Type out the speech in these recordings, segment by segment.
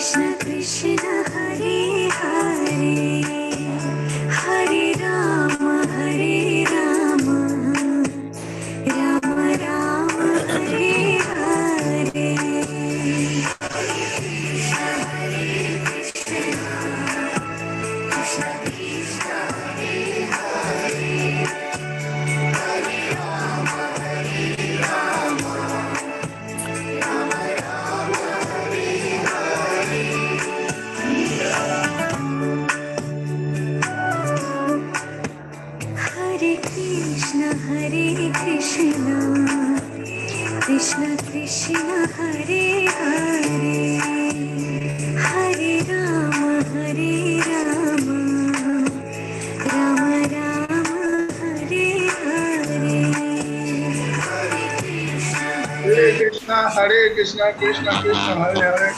Krishna Hare Hare, Hare Rama Hare Rama, Rama Rama Hare Hare. Hare Krishna, Krishna Krishna Hare Hare,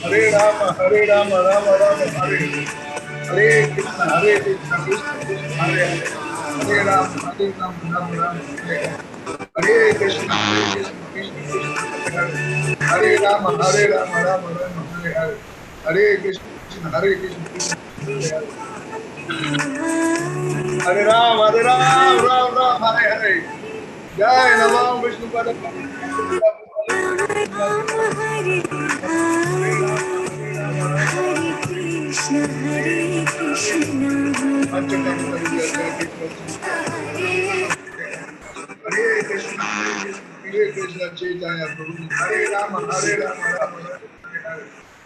Hare Rama Hare Rama, Rama Rama Hare Hare. Hare Krishna, Krishna Krishna Hare Hare, Hare Rama, Rama Rama Hare Hare. Hare Krishna, Krishna Krishna Hare Hare, Hare Rama, Rama Rama Hare Hare. Hare Krishna, Krishna Krishna Hare Hare, Hare Rama, Rama Rama Hare Hare. Hare Krishna, Krishna Krishna Hare Hare. Hare Ram, Ram Ram, Hare Hare. Jai Namah Vishnu Pada. Hare Krishna, Hare Krishna, Hare Krishna, Caitanya, Prabhu. Hare Rama, Rama Rama,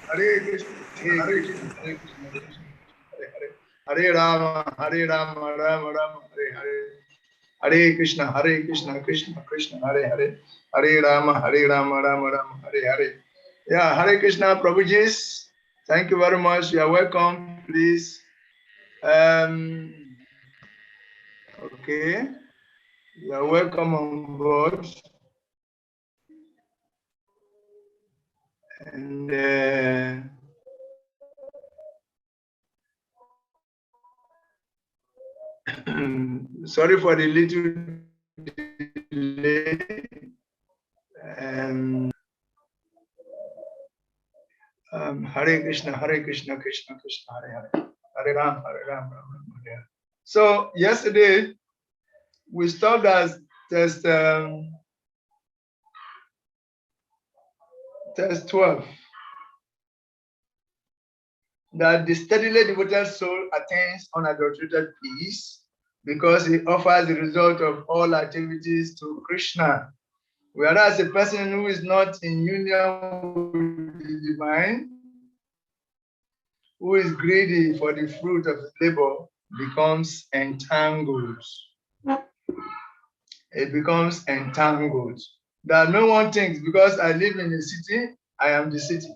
Hare Krishna, Krishna Krishna, Hare Rama, Rama Rama, Hare Hare. Hare Krishna, Krishna Krishna, Hare Hare. Hare Rama, Rama Rama, Hare Hare. Yeah, Hare Krishna, Prabhuji. Thank you very much. You are welcome, please. Okay. You are welcome on board. And sorry for the little delay. Hare Krishna, Krishna Krishna, Hare Hare. Hare Ram, Ram Ram, Hare. So yesterday we stopped as test 12. That the steadily devoted soul attains unadulterated peace because he offers the result of all activities to Krishna. Whereas a person who is not in union with the divine, who is greedy for the fruit of his labor, becomes entangled. It becomes entangled. That no one thinks, because I live in a city, I am the city.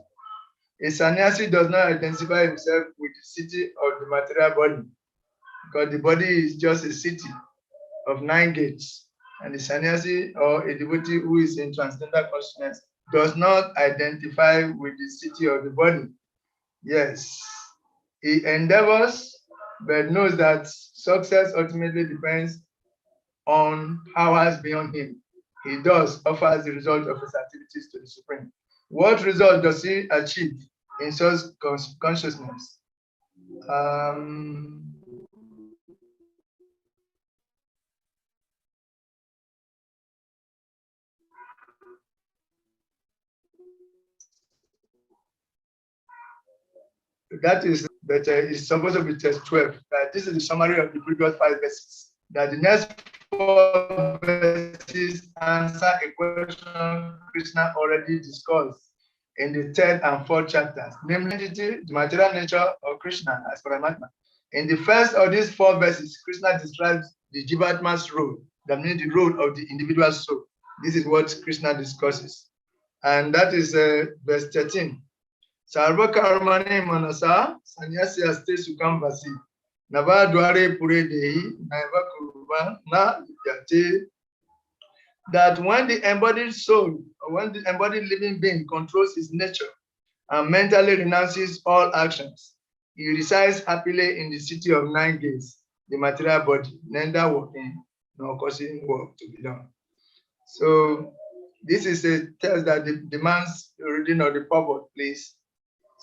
A sannyasi does not identify himself with the city of the material body, because the body is just a city of 9 gates. And the sannyasi or a devotee who is in transcendental consciousness does not identify with the city of the body. Yes, he endeavors, but knows that success ultimately depends on powers beyond him. He thus offers the result of his activities to the Supreme. What result does he achieve in such consciousness? That is, but it's supposed to be test 12. This is the summary of the previous 5 verses. That the next 4 verses answer a question Krishna already discussed in the 3rd and 4th chapters, namely the material nature of Krishna as Paramatma. In the first of these 4 verses, Krishna describes the Jivatma's role, that means the role of the individual soul. This is what Krishna discusses. And that is verse 13. Sarva karmane manasa sanyasya ste sukam vasi nava dware pure dehi naiva kuruva na yate. That when the embodied soul, or when the embodied living being controls his nature and mentally renounces all actions, he resides happily in the city of 9 gates, the material body, neither working nor causing work to be done. So this is a text that demands a reading of the purport, please.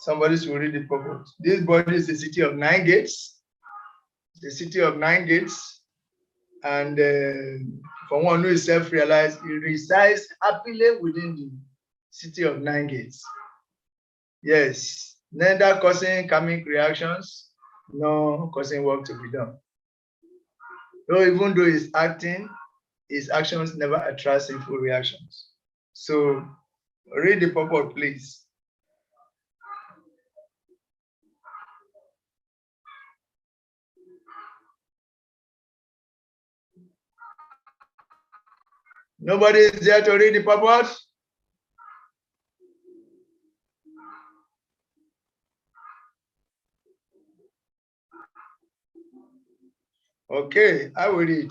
Somebody should read the purpose. This body is the city of 9 gates. The city of 9 gates. And for one who is self-realized, he resides happily within the city of 9 gates. Yes, neither causing karmic reactions, nor causing work to be done. So even though he's acting, his actions never attract sinful reactions. So read the purport, please. Nobody is there to read the purport? Okay, I will read.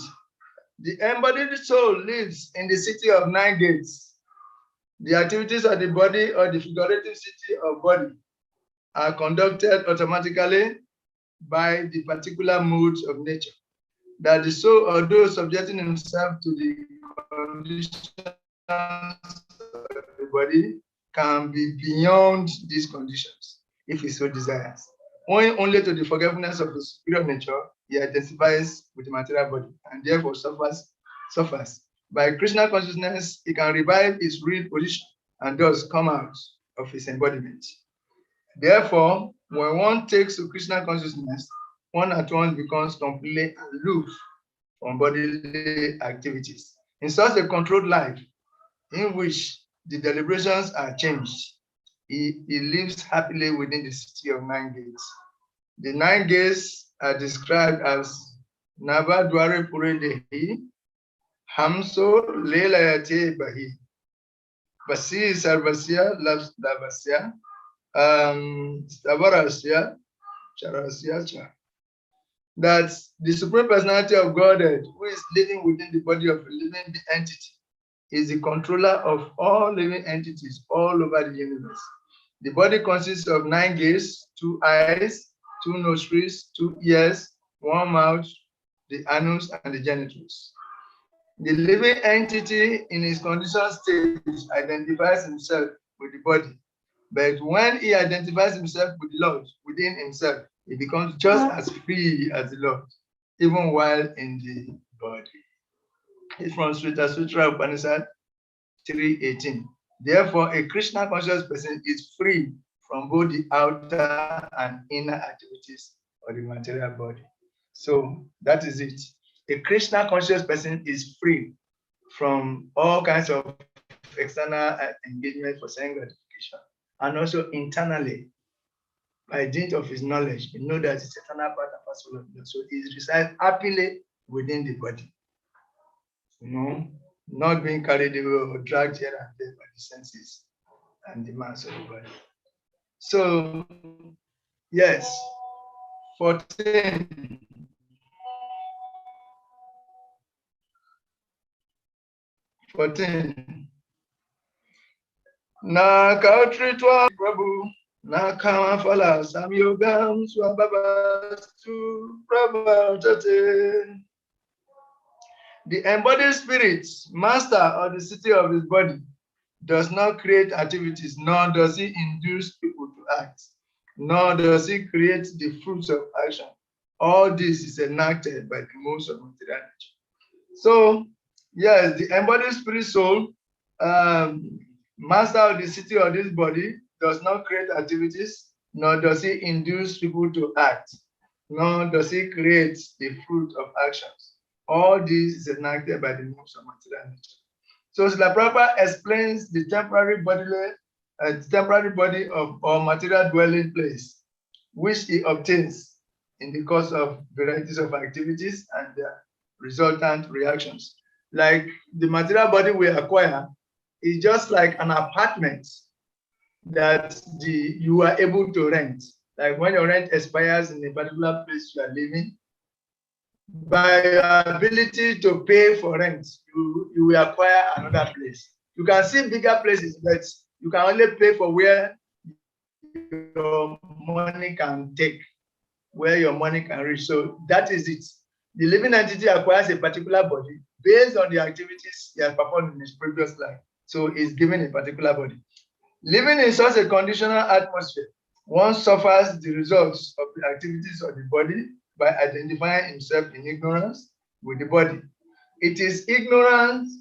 The embodied soul lives in the city of 9 gates. The activities of the body or the figurative city of body are conducted automatically by the particular modes of nature. That the soul, although subjecting himself to the conditions of the body, can be beyond these conditions if he so desires. Owing only to the forgetfulness of his superior nature, he identifies with the material body and therefore suffers. By Krishna consciousness, he can revive his real position and thus come out of his embodiment. Therefore, when one takes to Krishna consciousness, one at once becomes completely aloof from bodily activities. In such a controlled life, in which the deliberations are changed, he lives happily within the city of 9 gates. The 9 gates are described as Navadware Puredehi, Hamso Lelayate Bahi, Vasi Sarvasya Lavasya, Stavarasya, Charasya Cha. That the Supreme Personality of Godhead, who is living within the body of a living entity, is the controller of all living entities all over the universe. The body consists of 9 gates, 2 eyes, 2 nostrils, 2 ears, 1 mouth, the anus, and the genitals. The living entity in his conditioned stage identifies himself with the body. But when he identifies himself with the Lord within himself, he becomes just as free as the Lord, even while in the body. It's from Sutta Sutra Upanishad 3:18. Therefore, a Krishna conscious person is free from both the outer and inner activities of the material body. So that is it. A Krishna conscious person is free from all kinds of external engagement for sense gratification, and also internally, by dint of his knowledge, he knows that it's eternal part and parcel of God. So he resides happily within the body. Not being carried away or dragged here and there by the senses and demands of the body. So, yes, 14. Na kautritwa Prabhu, na kama fala samyogam swabhabastu prabhavtate. The embodied spirit, master of the city of his body, does not create activities, nor does he induce people to act, nor does he create the fruits of action. All this is enacted by the modes of material nature. So, yes, the embodied spirit soul, master of the city of this body, does not create activities, nor does he induce people to act, nor does he create the fruit of actions. All this is enacted by the modes of material nature. So Srila Prabhupada explains the temporary body of or material dwelling place, which he obtains in the course of varieties of activities and their resultant reactions. Like the material body we acquire is just like an apartment that you are able to rent. Like when your rent expires in a particular place you are living, by your ability to pay for rent, you will acquire another place. You can see bigger places, but you can only pay for where your money can take, where your money can reach. So that is it. The living entity acquires a particular body based on the activities he has performed in his previous life. So he's given a particular body. Living in such a conditional atmosphere, One suffers the results of the activities of the body by identifying himself in ignorance with the body. It is ignorance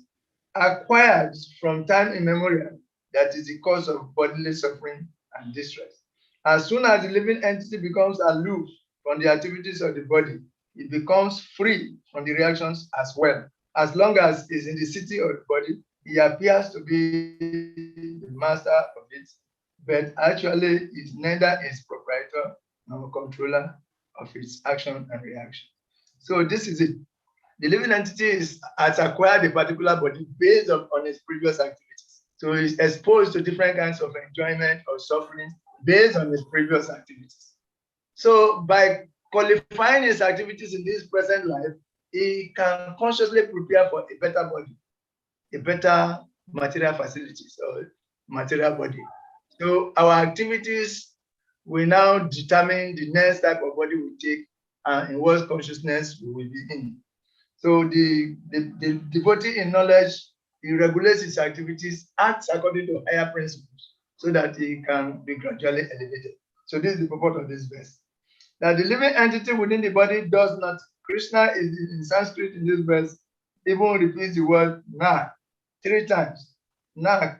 acquired from time immemorial that is the cause of bodily suffering and distress. As soon as the living entity becomes aloof from the activities of the body, it becomes free from the reactions as well. As long as it's in the city of the body, he appears to be the master of it, but actually is neither its proprietor nor controller of its action and reaction. So this is it. The living entity has acquired a particular body based on its previous activities. So it's exposed to different kinds of enjoyment or suffering based on its previous activities. So by qualifying his activities in this present life, he can consciously prepare for a better body, a better material facilities or material body. So our activities will now determine the next type of body we take and in what consciousness we will be in. So the devotee in knowledge, he regulates his activities, acts according to higher principles, so that he can be gradually elevated. So this is the purport of this verse. That the living entity within the body does not. Krishna is in Sanskrit in this verse, even repeats the word na 3 times. Na,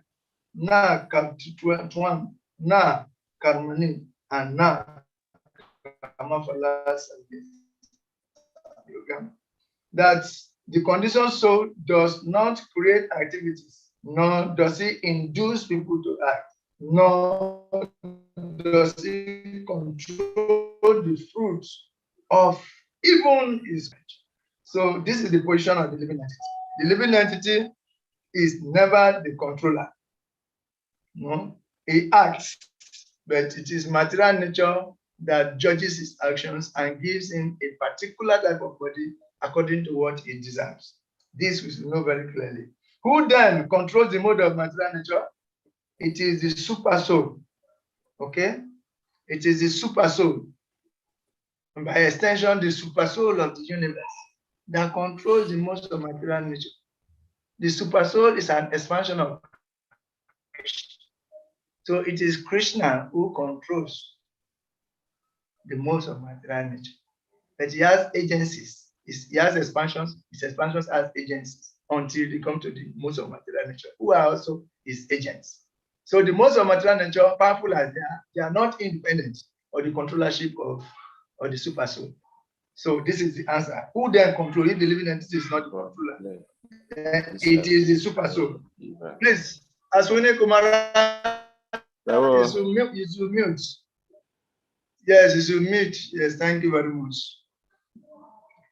na kartitwan, na karmani, and na kamaphala. That the conditioned soul does not create activities, nor does it induce people to act, nor does it control the fruits of even his mind. So this is the position of the living entity. The living entity is never the controller. No, he acts, but it is material nature that judges his actions and gives him a particular type of body according to what he deserves. This we should know very clearly. Who then controls the mode of material nature? It is the super soul. Okay? It is the super soul. And by extension, the super soul of the universe that controls the mode of material nature. The super soul is an expansion of Krishna. So it is Krishna who controls the modes of material nature. But he has agencies. He has expansions. His expansions has agencies until they come to the modes of material nature, who are also his agents. So the modes of material nature, powerful as they are not independent of the controllership of the super soul. So this is the answer. Who then controls if the living entity is not the controller? It is the super soul. Please, Aswini Kumara, you should mute. Yes, you should mute. Yes, thank you very much.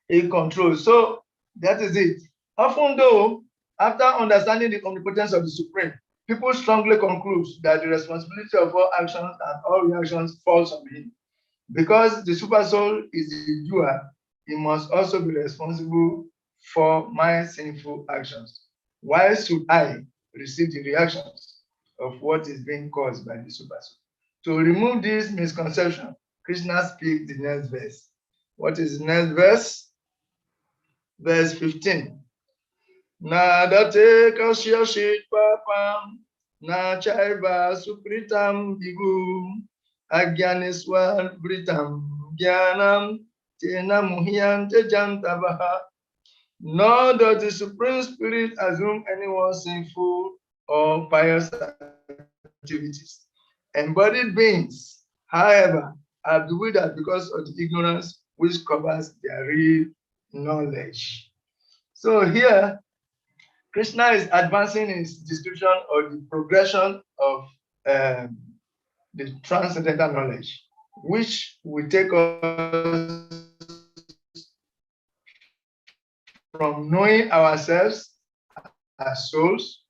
It controls. So that is it. Often though, after understanding the omnipotence of the Supreme, people strongly conclude that the responsibility of all actions and all reactions falls on him. Because the super soul is the doer, he must also be responsible for my sinful actions. Why should I receive the reactions of what is being caused by the super soul? To remove this misconception, Krishna speaks the next verse. What is the next verse? Verse 15. Nadate kasyashit papam na chaiva supritam bigu agyaniswar britam gyanam tena muhyante jantabaha. Nor does the Supreme Spirit assume anyone's sinful or pious activities. Embodied beings, however, are bewildered because of the ignorance which covers their real knowledge. So here, Krishna is advancing his description of the progression of the transcendental knowledge, which will take us from knowing ourselves as souls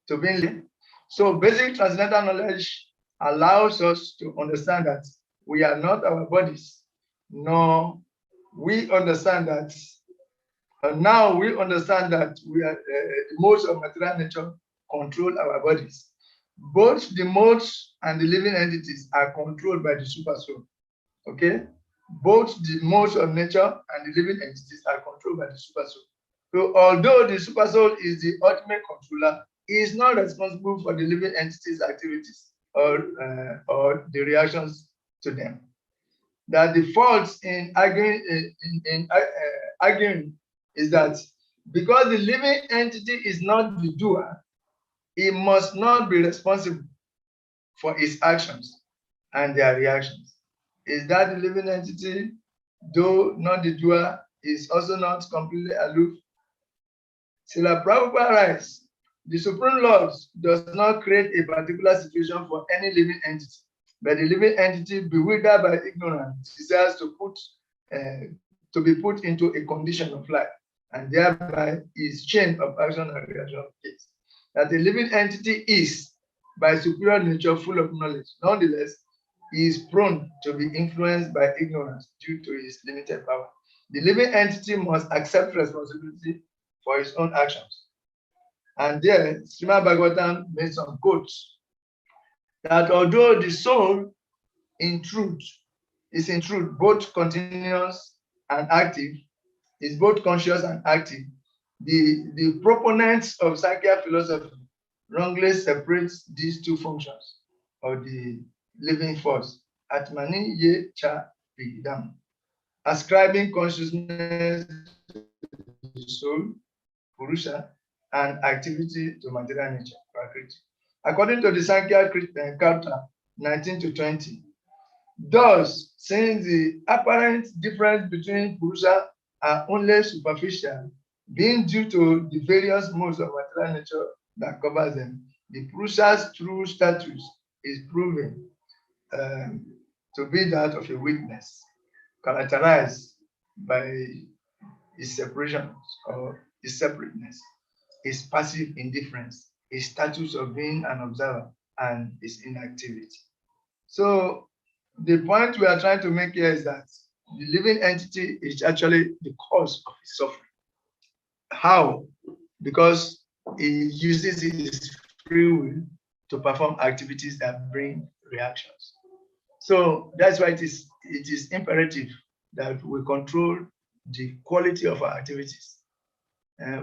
to being living. So basic transcendental knowledge allows us to understand that we are not our bodies, nor we understand that. And now we understand that we are the modes of material nature control our bodies. Both the modes and the living entities are controlled by the super soul. Okay? Both the modes of nature and the living entities are controlled by the super soul. So although the super soul is the ultimate controller, he is not responsible for the living entities' activities or the reactions to them. That the fault in arguing arguing is that because the living entity is not the doer, it must not be responsible for its actions and their reactions. Is that the living entity, though not the doer, is also not completely aloof? Srila Prabhupada writes, the Supreme Lord does not create a particular situation for any living entity, but the living entity, bewildered by ignorance, desires to be put into a condition of life, and thereby is chain of action and reaction takes. That the living entity is, by superior nature, full of knowledge. Nonetheless, he is prone to be influenced by ignorance due to his limited power. The living entity must accept responsibility for his own actions. And there, Srimad Bhagavatam made some quotes that although the soul is in truth both continuous and active, is both conscious and active, the proponents of Sankhya philosophy wrongly separates these two functions of the living force, Atmani Ye Cha Vidam, ascribing consciousness to the soul, Purusha, and activity to material nature, Prakriti. According to the Sankhya Karta 19 to 20, thus, since the apparent difference between Purusha are only superficial, being due to the various modes of material nature that covers them, the Purusha's true status is proven to be that of a weakness, characterized by his separation or his separateness, his passive indifference, his status of being an observer, and his inactivity. So the point we are trying to make here is that the living entity is actually the cause of his suffering. How? Because he uses his free will to perform activities that bring reactions. So that's why it is imperative that we control the quality of our activities.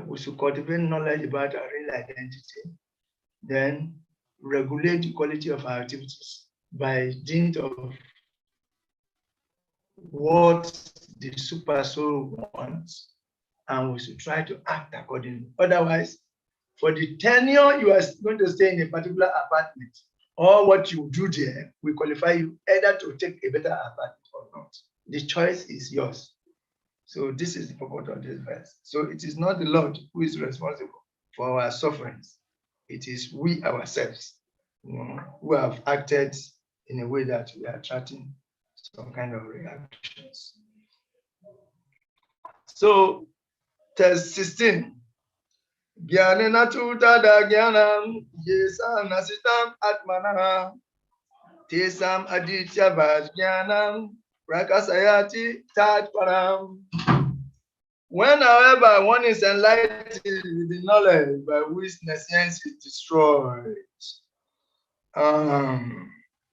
We should cultivate knowledge about our real identity, then regulate the quality of our activities by dint of what the super soul wants, and we should try to act accordingly. Otherwise, for the tenure you are going to stay in a particular apartment, or what you do there will qualify you either to take a better apartment or not. The choice is yours. So this is the purport of this verse. So it is not the Lord who is responsible for our sufferings. It is we ourselves, who have acted in a way that we are attracting some kind of reactions. So, test 16. Gyanena tutada gyanam yesam nasitam atmana tesam aditya vajnanam prakasayati tatparam. When, however, one is enlightened with the knowledge by which nescience is destroyed,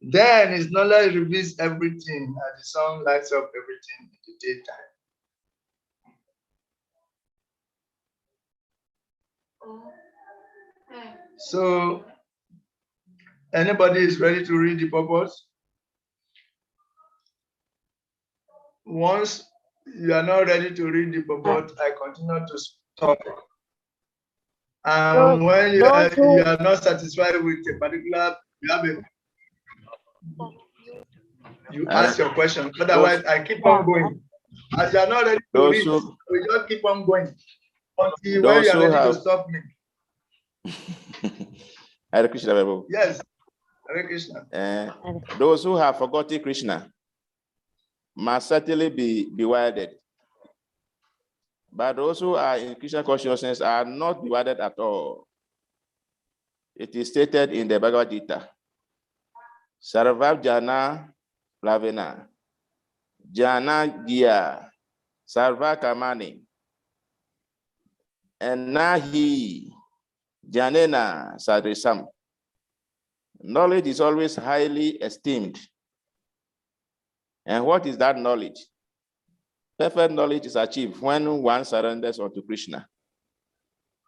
then his knowledge reveals everything as the sun lights up everything in the daytime. So, anybody is ready to read the purpose? Once you are not ready to read the purport, I continue to talk. And when you are not satisfied with a particular, you ask your question. Otherwise, I keep on going. As you are not ready to read, we just keep on going until when you are ready to stop me. Hare Krishna, Prabhu. Yes, Hare Krishna. Those who have forgotten Krishna must certainly be bewildered. But those who are in Krishna consciousness are not bewildered at all. It is stated in the Bhagavad Gita, Sarvav Jana Plavena, Jana Gya, Sarva Kamani, and Nahi Janena Sadrisam. Knowledge is always highly esteemed. And what is that knowledge? Perfect knowledge is achieved when one surrenders unto Krishna.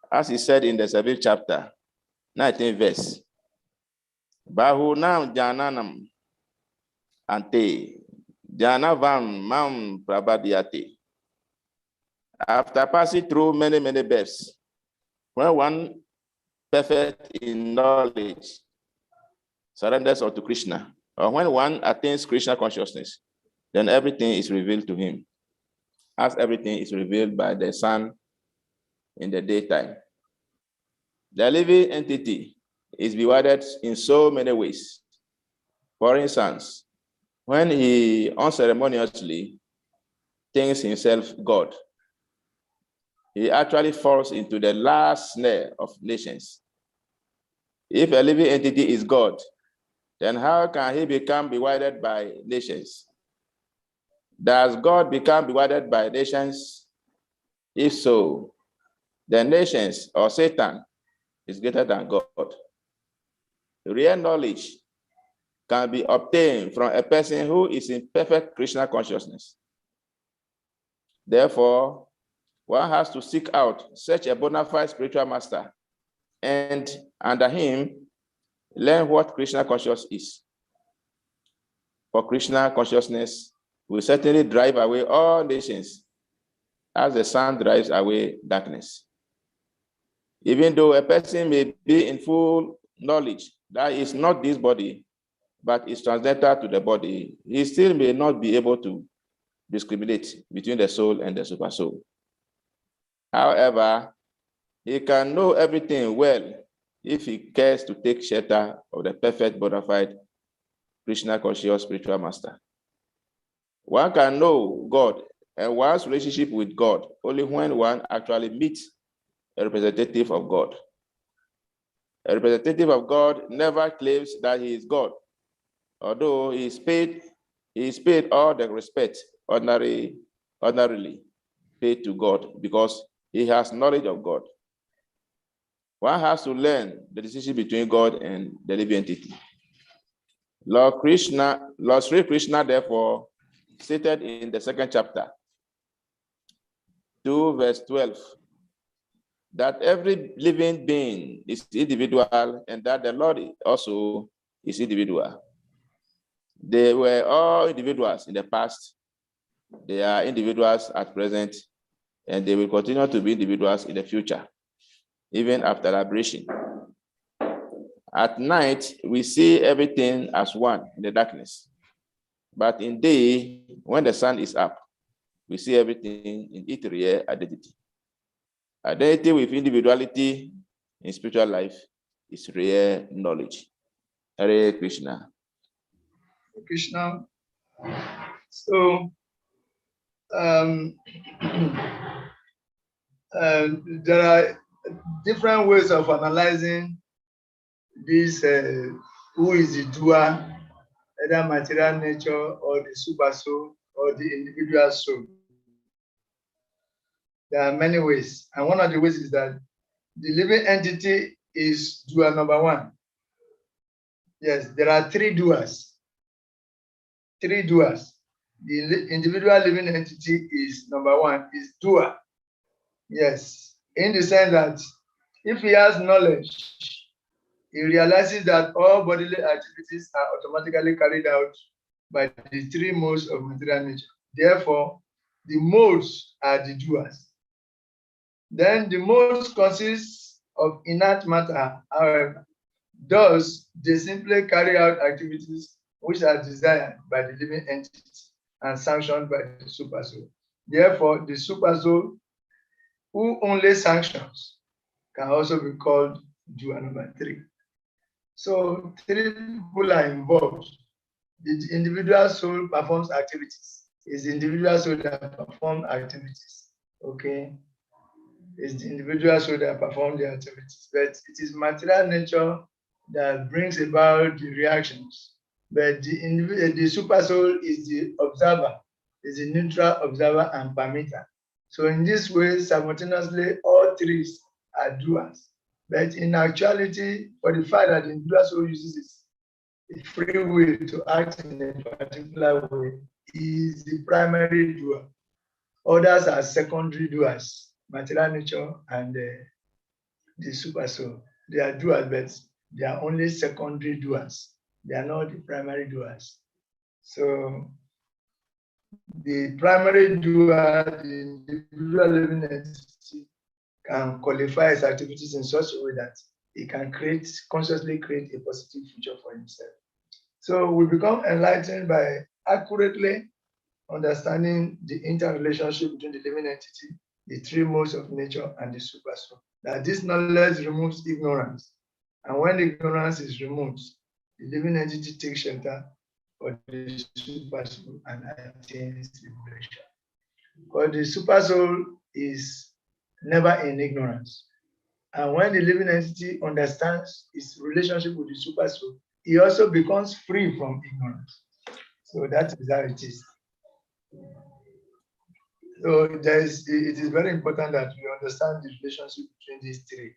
As he said in the 7th chapter, 19th verse. Bahunam Jananam Ante Janavam Mam Prabhadiyate. After passing through many births, when one perfect in knowledge surrenders unto Krishna, or when one attains Krishna consciousness, then everything is revealed to him, as everything is revealed by the sun in the daytime. The living entity is divided in so many ways. For instance, when he unceremoniously thinks himself God, he actually falls into the last snare of nations. If a living entity is God, then how can he become divided by nations? Does God become divided by nations? If so, the nations or Satan is greater than God. Real knowledge can be obtained from a person who is in perfect Krishna consciousness. Therefore, one has to seek out such a bona fide spiritual master and under him learn what Krishna consciousness is. For Krishna consciousness will certainly drive away all nations as the sun drives away darkness. Even though a person may be in full knowledge that is not this body, but is transcendental to the body, he still may not be able to discriminate between the soul and the supersoul. However, he can know everything well if he cares to take shelter of the perfect bona fide Krishna conscious spiritual master. One can know God and one's relationship with God only when one actually meets a representative of God. A representative of God never claims that he is God, although he is paid all the respect ordinarily paid to God because he has knowledge of God. One has to learn the distinction between God and the living entity. Lord Sri Krishna, therefore, stated in the second chapter, 2 verse 12, that every living being is individual and that the Lord also is individual. They were all individuals in the past. They are individuals at present, and they will continue to be individuals in the future, even after liberation. At night, we see everything as one in the darkness. But in day, when the sun is up, we see everything in its real identity. Identity with individuality in spiritual life is real knowledge. Hare Krishna. Krishna. So there are different ways of analyzing this, who is the doer, either material nature or the super soul or the individual soul. There are many ways, and one of the ways is that the living entity is doer number one. Yes, there are three doers. Three doers. The individual living entity is number one, is doer. Yes, in the sense that if he has knowledge, he realizes that all bodily activities are automatically carried out by the three modes of material nature. Therefore, the modes are the doers. Then the modes consist of inert matter, however. Thus, they simply carry out activities which are desired by the living entity and sanctioned by the supersoul. Therefore, the supersoul, who only sanctions, can also be called doer number three. So three people are involved. The individual soul performs activities. It's the individual soul that performs activities. Okay. It's the individual soul that performs the activities. But it is material nature that brings about the reactions. But the super soul is the observer, is the neutral observer and permitter. So in this way, simultaneously, all three are doers. But in actuality, for the fact that the individual soul uses its free will to act in a particular way, is the primary doer. Others are secondary doers, material nature and the super soul. They are doers, but They are only secondary doers. They are not the primary doers. So the primary doer, the individual living entity, can qualify his activities in such a way that he can consciously create a positive future for himself. So we become enlightened by accurately understanding the interrelationship between the living entity, the three modes of nature, and the super soul. That this knowledge removes ignorance. And when ignorance is removed, the living entity takes shelter for the super soul and attains liberation. But the super soul is never in ignorance. And when the living entity understands its relationship with the super soul, he also becomes free from ignorance. So that is how it is. So it is very important that we understand the relationship between these three: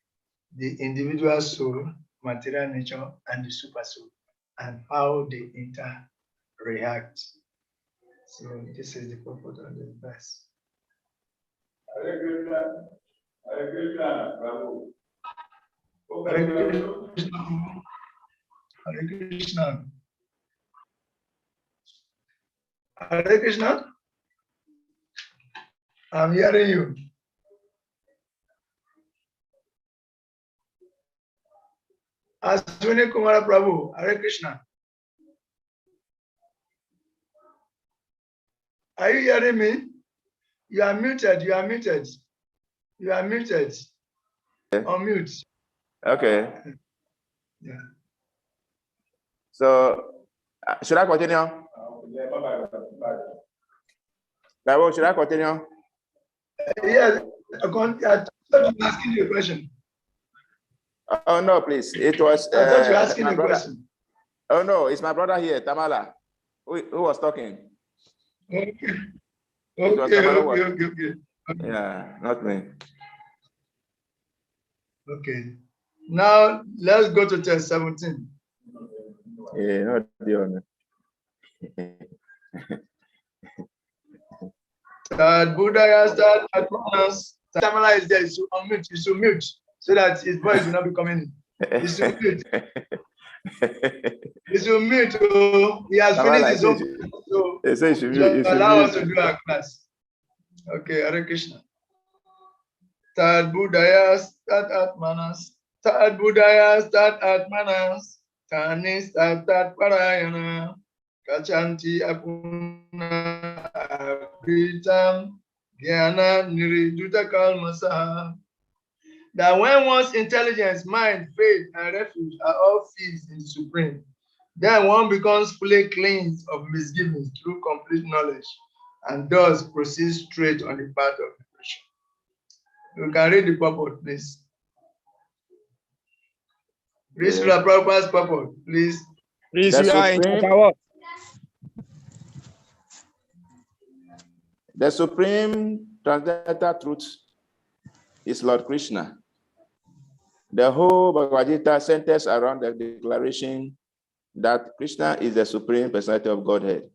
the individual soul, material nature, and the super soul, and how they interact. So this is the purpose of the verse. Hare Krishna. Hare Krishna, Prabhu. Hare Krishna. Hare Krishna. Hare Krishna. I'm hearing you. Aswini Kumara Prabhu. Hare Krishna. Are you hearing me? You are muted. You are muted. You are muted. Unmute. Okay. Yeah. So, should I continue? Prabhu, should I continue? Yes. I'm asking you a question. Oh, no, please. It was. I thought you were asking my a brother. question. Oh, no, it's my brother here, Tamala, who was talking. Okay. It was Tamala Okay. Yeah, not me. Okay. Now let's go to test 17. Yeah, not the honor. That Buddha start advanced. Tamala is there. You should unmute. You should mute so that his voice will not be coming in. You should mute. You should mute. Oh, he has finished his own. So allow us to do our class. Okay, Hare Krishna. Tad Buddhaya Stat Atmanas. Tad Buddhaya Stat Atmanas. Tanis Tat Parayana. Kachanti Apuna Abritam. Jnana Niriduta Kalmasa. That when one's intelligence, mind, faith, and refuge are all fixed in the Supreme, then one becomes fully cleansed of misgivings through complete knowledge and thus proceeds straight on the path of liberation. You can read the purport, please. Read Srila Prabhupada's purport, please. Please, we are in chapter what? The supreme transcendental truth is Lord Krishna. The whole Bhagavad Gita centers around the declaration that Krishna is the supreme personality of Godhead.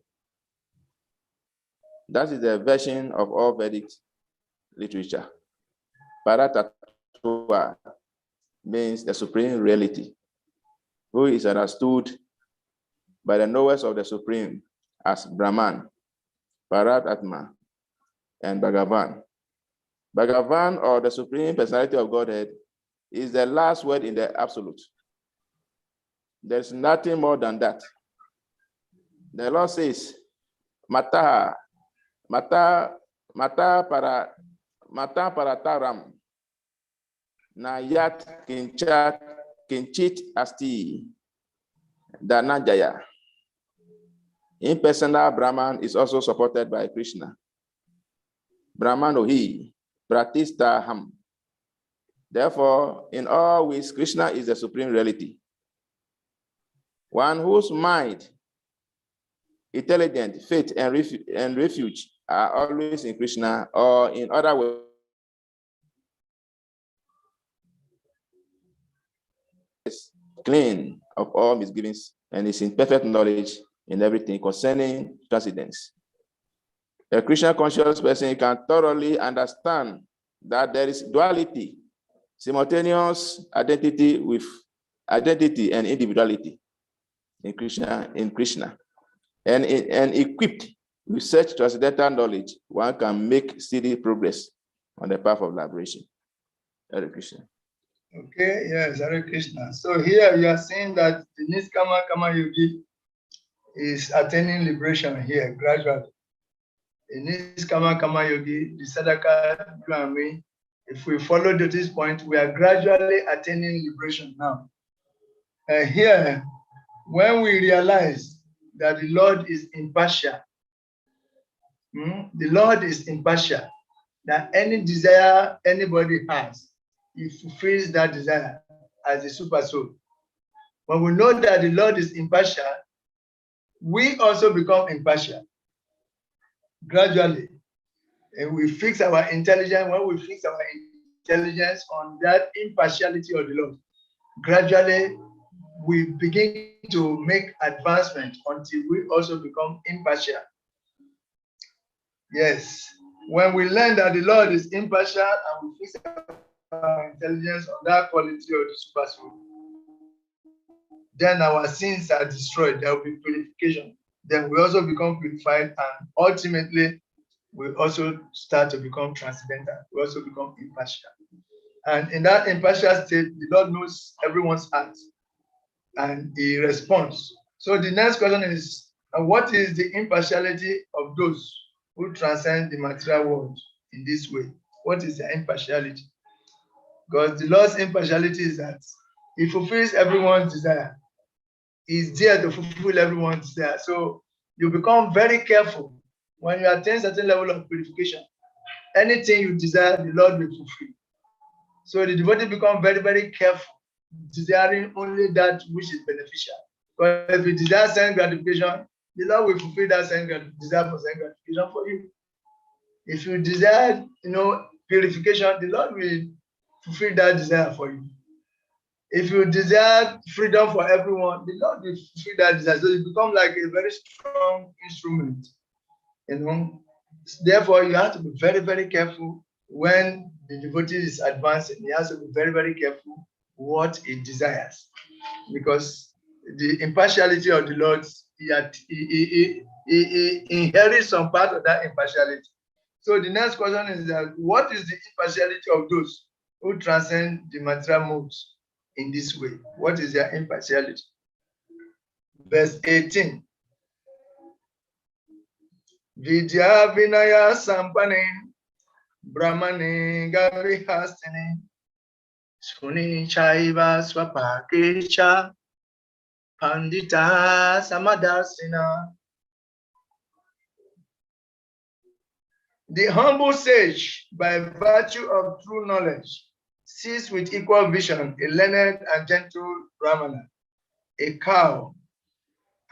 That is the version of all Vedic literature. Paratattva means the supreme reality, who is understood by the knowers of the supreme as Brahman, Paratatma, and Bhagavan. Bhagavan, or the supreme personality of Godhead, is the last word in the absolute. There's nothing more than that. The Lord says, Mata parataram Nayat kinchit asti Dhananjaya. Impersonal Brahman is also supported by Krishna. Brahmanohi pratistaham. Therefore, in all ways, Krishna is the supreme reality. One whose mind, intelligence, faith, and refuge are always in Krishna, or in other words, clean of all misgivings and is in perfect knowledge in everything concerning transcendence. A Krishna conscious person can thoroughly understand that there is duality, simultaneous identity with identity and individuality in Krishna. And equipped with such transcendental knowledge, one can make steady progress on the path of liberation. Hare Krishna. Okay, yes, Hare Krishna. So here you are saying that the Niskama Kama Yogi is attaining liberation here gradually. In Niskama Kama Yogi, the Sadhaka, you and me, if we follow to this point, we are gradually attaining liberation now. Here, when we realize that the Lord is impartial, the Lord is impartial, that any desire anybody has, he fulfills that desire as a super soul. When we know that the Lord is impartial, we also become impartial gradually. And we fix our intelligence. When we fix our intelligence on that impartiality of the Lord, gradually we begin to make advancement until we also become impartial. Yes, when we learn that the Lord is impartial and we fix our intelligence on that quality of the super soul, then our sins are destroyed. There will be purification. Then we also become purified, and ultimately we also start to become transcendental. We also become impartial. And in that impartial state, the Lord knows everyone's heart and he responds. So the next question is, what is the impartiality of those who transcend the material world in this way? What is their impartiality? Because the Lord's impartiality is that he fulfills everyone's desire. He's there to fulfill everyone's desire. So you become very careful when you attain a certain level of purification. Anything you desire, the Lord will fulfill. So the devotee become very, very careful, desiring only that which is beneficial. Because if you desire sense gratification, the Lord will fulfill that desire for sense gratification for you. If you desire, purification, the Lord will fulfill that desire for you. If you desire freedom for everyone, the Lord will fulfill that desire. So it becomes like a very strong instrument. Therefore, you have to be very, very careful when the devotee is advancing. He has to be very, very careful what he desires, because the impartiality of the Lord, he inherits some part of that impartiality. So the next question is that what is the impartiality of those who transcend the material modes in this way? What is their impartiality? Verse 18. Vidya Vinaya Sampane Brahmane Gavihastini Suni Chaiva Swapakecha Pandita Samadasina. The humble sage, by virtue of true knowledge, sees with equal vision a learned and gentle Brahmana, a cow,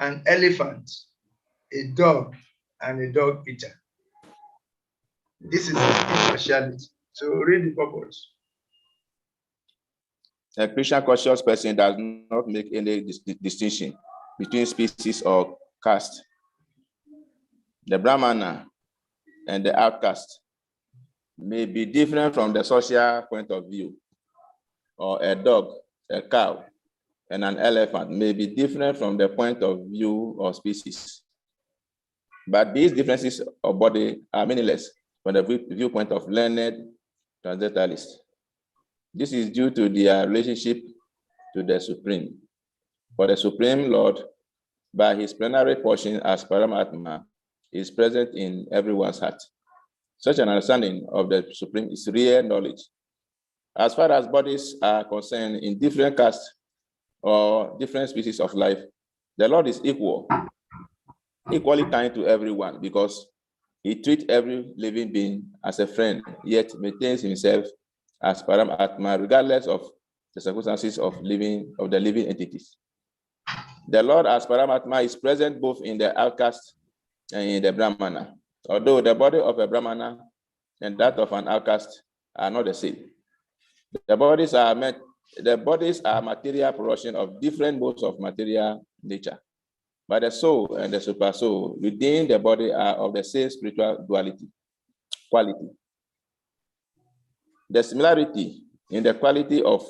an elephant, a dog, and a dog eater. This is impartiality. So read the purpose. A Krishna conscious person does not make any distinction between species or caste. The Brahmana and the outcast may be different from the social point of view, or a dog, a cow, and an elephant may be different from the point of view of species. But these differences of body are meaningless from the viewpoint of learned transcendentalists. This is due to their relationship to the Supreme. For the Supreme Lord, by his plenary portion as Paramatma, is present in everyone's heart. Such an understanding of the Supreme is real knowledge. As far as bodies are concerned in different castes or different species of life, the Lord is equally kind to everyone, because he treats every living being as a friend, yet maintains himself as Paramatma, regardless of the circumstances of the living entities. The Lord as Paramatma is present both in the outcast and in the Brahmana, although the body of a Brahmana and that of an outcast are not the same. The bodies are material production of different modes of material nature, but the soul and the super soul within the body are of the same spiritual quality. The similarity in the quality of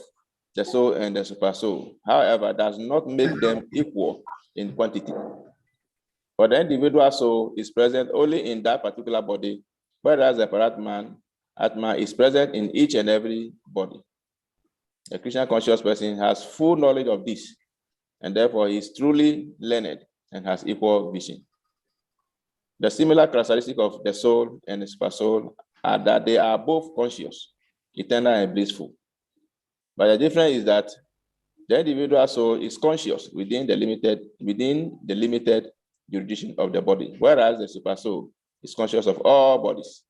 the soul and the super soul. However, does not make them equal in quantity. For the individual soul is present only in that particular body, whereas the Paratman, Atma, is present in each and every body. A Krishna conscious person has full knowledge of this, and therefore he is truly learned and has equal vision. The similar characteristic of the soul and the super soul are that they are both conscious, eternal and blissful. But the difference is that the individual soul is conscious within the limited jurisdiction of the body, whereas the super soul is conscious of all bodies.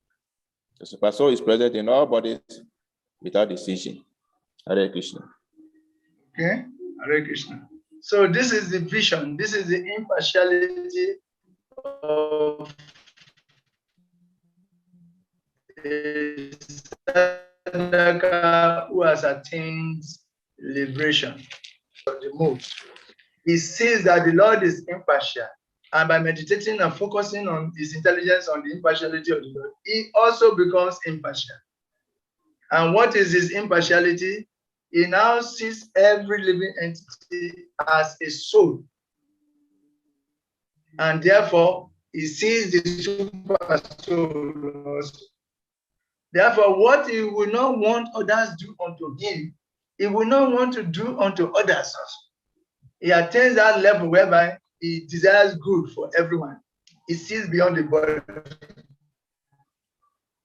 The super soul is present in all bodies without distinction. Hare Krishna. Okay, Hare Krishna. So this is the vision. This is the impartiality of a sadhaka who has attained liberation of the mood. He sees that the Lord is impartial, and by meditating and focusing on his intelligence on the impartiality of the Lord, he also becomes impartial. And what is his impartiality? He now sees every living entity as a soul, and therefore he sees the super soul also. Therefore, what he will not want others do unto him, he will not want to do unto others also. He attains that level whereby he desires good for everyone. He sees beyond the body.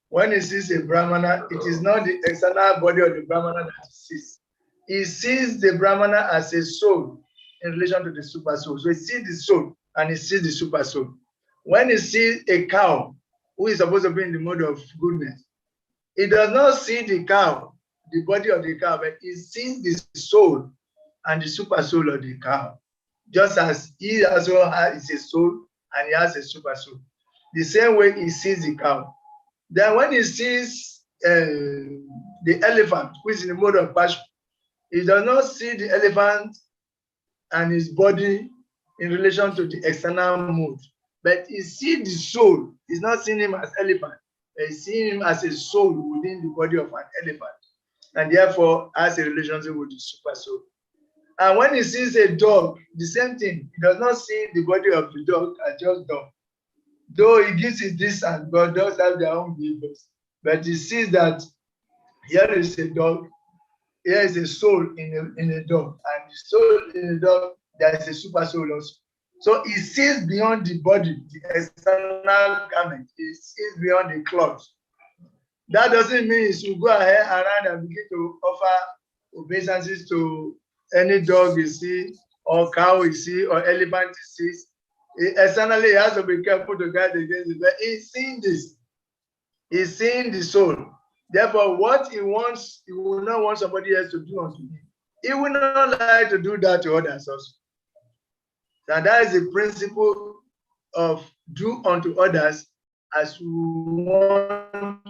When he sees a Brahmana, it is not the external body of the Brahmana that he sees. He sees the Brahmana as a soul in relation to the super soul. So he sees the soul and he sees the super soul. When he sees a cow who is supposed to be in the mode of goodness, he does not see the cow, the body of the cow, but he sees the soul and the super soul of the cow. Just as he also has a soul and he has a super soul. The same way he sees the cow. Then when he sees the elephant, which is in the mode of passion, he does not see the elephant and his body in relation to the external mood, but he sees the soul. He's not seeing him as elephant, but he's seeing him as a soul within the body of an elephant, and therefore has a relationship with the super soul. And when he sees a dog, the same thing. He does not see the body of the dog as just dog. Though he gives it distance, but dogs have their own behaviors. But he sees that here is a dog, here is a soul in a dog, and the soul in the dog, there is a super soul also. So he sees beyond the body, the external garment. He sees beyond the clothes. That doesn't mean he should go ahead around and begin to offer obeisances to any dog you see, or cow you see, or elephant you see. Externally, he has to be careful to guard against it. But he's seeing this. He's seeing the soul. Therefore, what he wants, he will not want somebody else to do unto him. He will not like to do that to others also. And that is the principle of do unto others as you want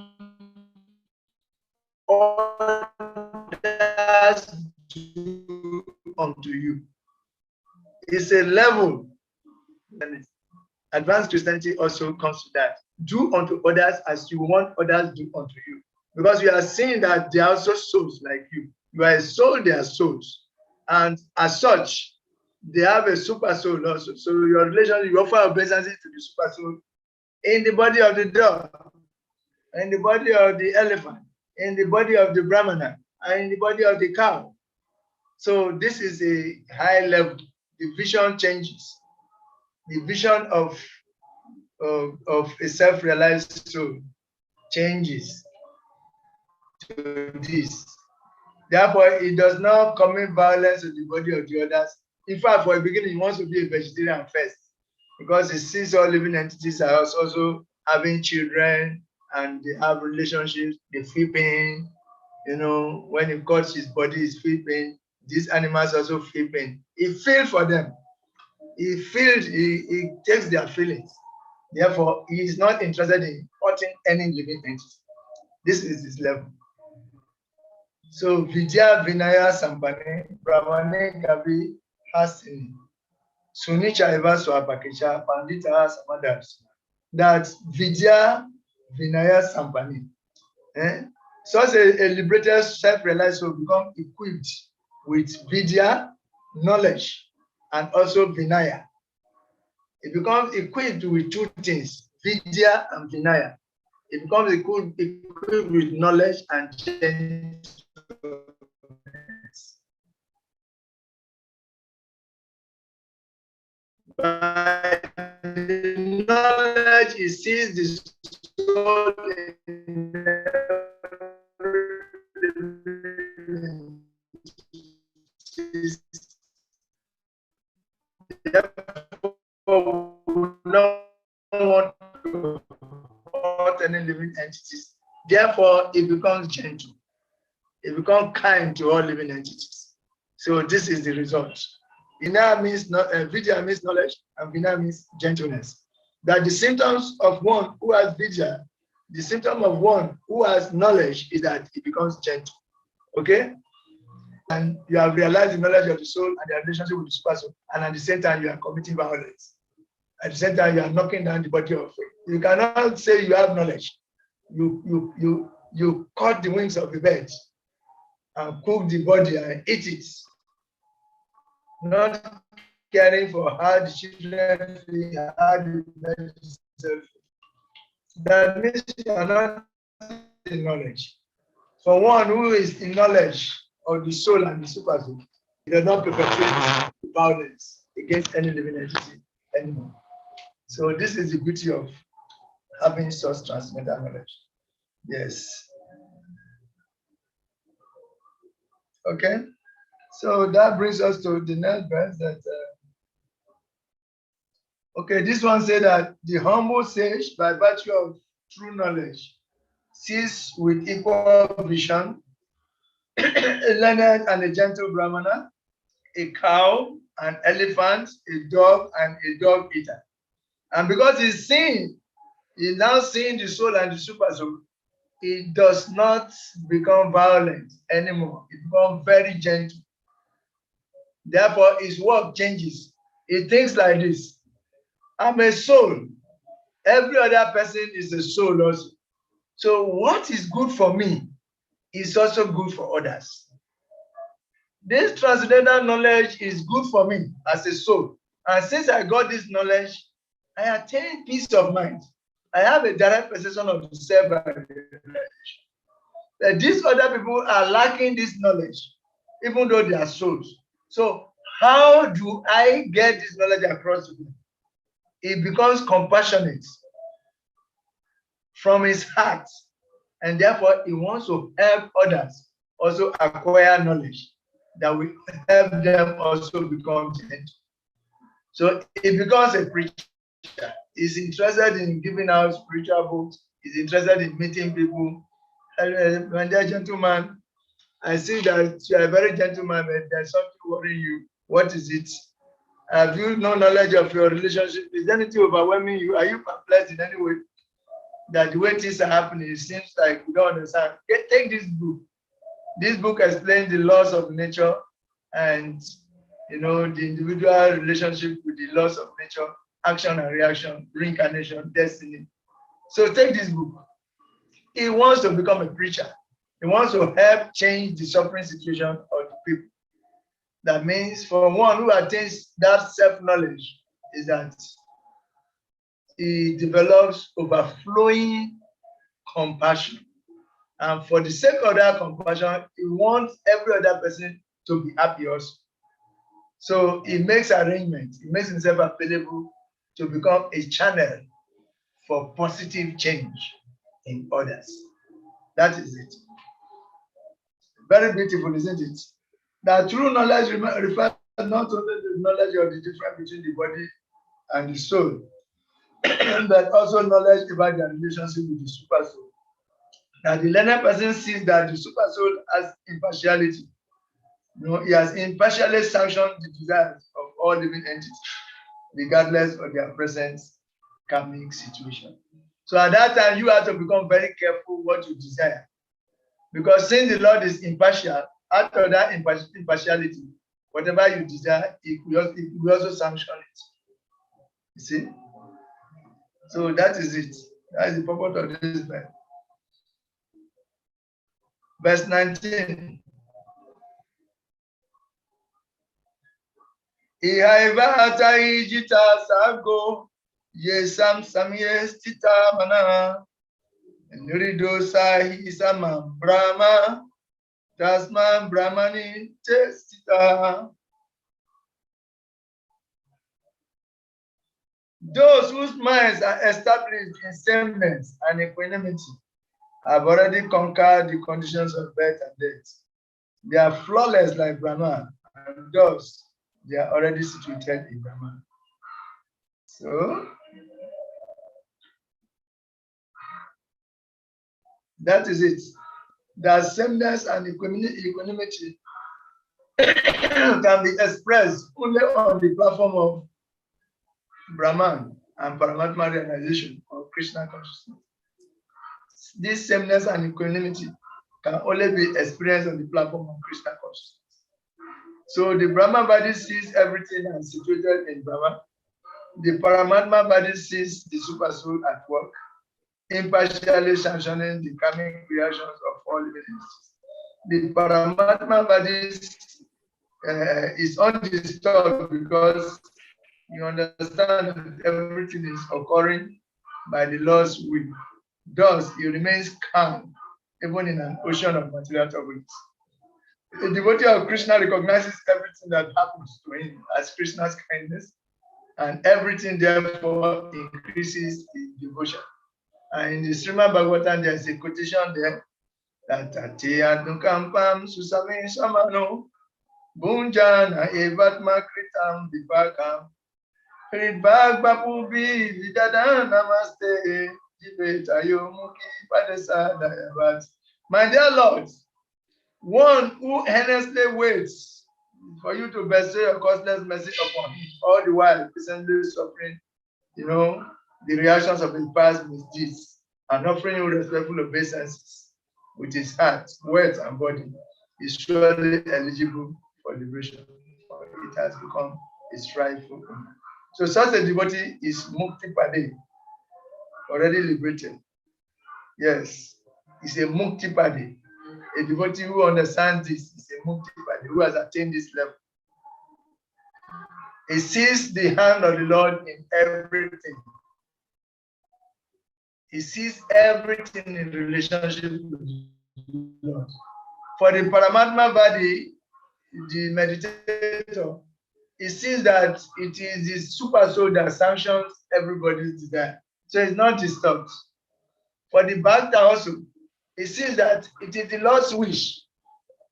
others do unto you. It's a level. Advanced Christianity also comes to that. Do unto others as you want others do unto you. Because you are seeing that they are also souls like you. You are a soul, they are souls. And as such, they have a super soul also. So your relation, you offer obeisances to the super soul in the body of the dog, in the body of the elephant, in the body of the Brahmana, and in the body of the cow. So this is a high level. The vision changes. The vision of a self-realized soul changes to this. Therefore, it does not commit violence to the body of the others. In fact, for the beginning, he wants to be a vegetarian first, because he sees all living entities are also having children and they have relationships, they feel pain. You know, when he cuts his body, he feels pain. These animals also feel pain. He feels for them. He feels, he takes their feelings. Therefore, he is not interested in hurting any living entity. This is his level. So, Vidya Vinaya Sampane, Brahmane Gavi Hasini, Sunicha Eva Swapakisha, Pandita Samadas. That Vidya Vinaya Sampane. Such a liberated, self-realized will become equipped with vidya, knowledge, and also vinaya. It becomes equipped with two things, vidya and vinaya. It becomes equipped with knowledge and gentleness. By the knowledge, it sees the soul in therefore we don't want to hurt any living entities. Therefore, it becomes gentle. It becomes kind to all living entities. So this is the result. Vinaya means vidya means knowledge, and vinaya means gentleness. That the symptoms of one who has vidya, the symptom of one who has knowledge is that it becomes gentle. Okay? And you have realized the knowledge of the soul and the relationship with the super soul, and at the same time you are committing violence. At the same time you are knocking down the body of faith. You cannot say you have knowledge. You cut the wings of the bird and cook the body and eat it, not caring for how the children feel, how the bird feel. That means you are not in knowledge. For one who is in knowledge of the soul and the super soul, he does not perpetrate violence against any living entity anymore. So this is the beauty of having such transcendental knowledge. Yes. Okay. So that brings us to the next verse that okay, this one said that the humble sage, by virtue of true knowledge, sees with equal vision a learned and a gentle brahmana, a cow, an elephant, a dog, and a dog eater. And because he's now seeing the soul and the super soul, it does not become violent anymore. It becomes very gentle. Therefore, his work changes. He thinks like this: I'm a soul. Every other person is a soul also. So what is good for me is also good for others. This transcendental knowledge is good for me as a soul. And since I got this knowledge, I attain peace of mind. I have a direct perception of the self and the realization. That these other people are lacking this knowledge, even though they are souls. So how do I get this knowledge across to them? It becomes compassionate from his heart, and therefore he wants to help others also acquire knowledge that will help them also become gentle. So he becomes a preacher. He's interested in giving out spiritual books. He's interested in meeting people. And when they're gentleman, I see that you are a very gentleman, but there's something worrying you. What is it? Have you no knowledge of your relationship? Is anything overwhelming you? Are you perplexed in any way? That the way things are happening, it seems like you don't understand. Take this book. This book explains the laws of nature and the individual relationship with the laws of nature, action and reaction, reincarnation, destiny. So take this book. He wants to become a preacher. He wants to help change the suffering situation of the people. That means for one who attains that self-knowledge is that he develops overflowing compassion. And for the sake of that compassion, he wants every other person to be happy also. So he makes arrangements, he makes himself available to become a channel for positive change in others. That is it. Very beautiful, isn't it? That true knowledge refers not only to the knowledge of the difference between the body and the soul, but also knowledge about their relationship with the super soul. Now the learned person sees that the super soul has impartiality. He has impartially sanctioned the desires of all living entities, regardless of their present karmic situation. So at that time, you have to become very careful what you desire. Because since the Lord is impartial, out of that impartiality, whatever you desire, it will also sanction it. You see? So that is it. That is the purpose of this verse. Verse 19. Ihaivata ijita sago. Yesam samies tita mana. Nurido sahi sama Brahma. Tasman Brahmani testita. Those whose minds are established in sameness and equanimity have already conquered the conditions of birth and death. They are flawless like Brahma, and thus they are already situated in Brahma. So that is it. That sameness and equanimity can be expressed only on the platform of Brahman and Paramatma realization or Krishna consciousness. This sameness and equanimity can only be experienced on the platform of Krishna consciousness. So the Brahma body sees everything and situated in Brahma. The Paramatma body sees the super soul at work, impartially sanctioning the karmic reactions of all living entities. The Paramatma body is undisturbed because you understand that everything is occurring by the Lord's will. Thus, he remains calm even in an ocean of material turbulence. The devotee of Krishna recognizes everything that happens to him as Krishna's kindness, and everything therefore increases his devotion. And in the Srimad Bhagavatam, there is a quotation there that Tatiyadukampam Susami Samano Bunjana Evatma Kritam Vipakam Hridbhag Bapubi Vidada Namaste Jivetayo Mukhi Padesa Dayavat. My dear Lord, one who earnestly waits for you to bestow your costless mercy upon him, all the while patiently suffering, the reactions of his past misdeeds, and offering you respectful obeisances with his heart, words, and body, is surely eligible for liberation, for it has become his rightful owner. So such a devotee is Mukti Pade, already liberated. Yes, it's a Mukti Pade. A devotee who understands this is a Mukti Pade, who has attained this level. He sees the hand of the Lord in everything. He sees everything in relationship with the Lord. For the Paramatma body, the meditator, he sees that it is the super soul that sanctions everybody's desire. So it's not disturbed. For the Bhakta also, he sees that it is the Lord's wish.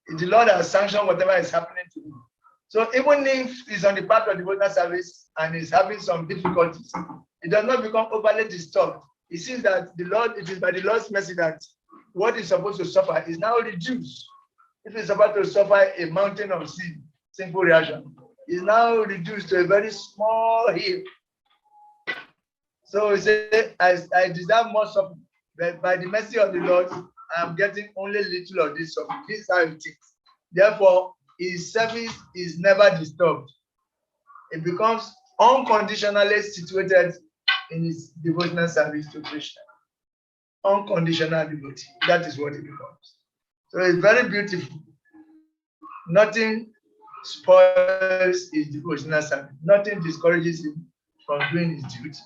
The Lord has sanctioned whatever is happening to him. So even if he's on the path of devotional service and he's having some difficulties, it does not become overly disturbed. He sees that the Lord, it is by the Lord's mercy that what is supposed to suffer is now reduced. If he's about to suffer a mountain of sin, sinful reaction, is now reduced to a very small hill. So he said, I deserve more suffering, but by the mercy of the Lord, I am getting only little of this suffering. This is how it is. Therefore, his service is never disturbed. It becomes unconditionally situated in his devotional service to Krishna. Unconditional devotee. That is what it becomes. So it's very beautiful. Nothing spoils his devotional service. Nothing discourages him from doing his duty,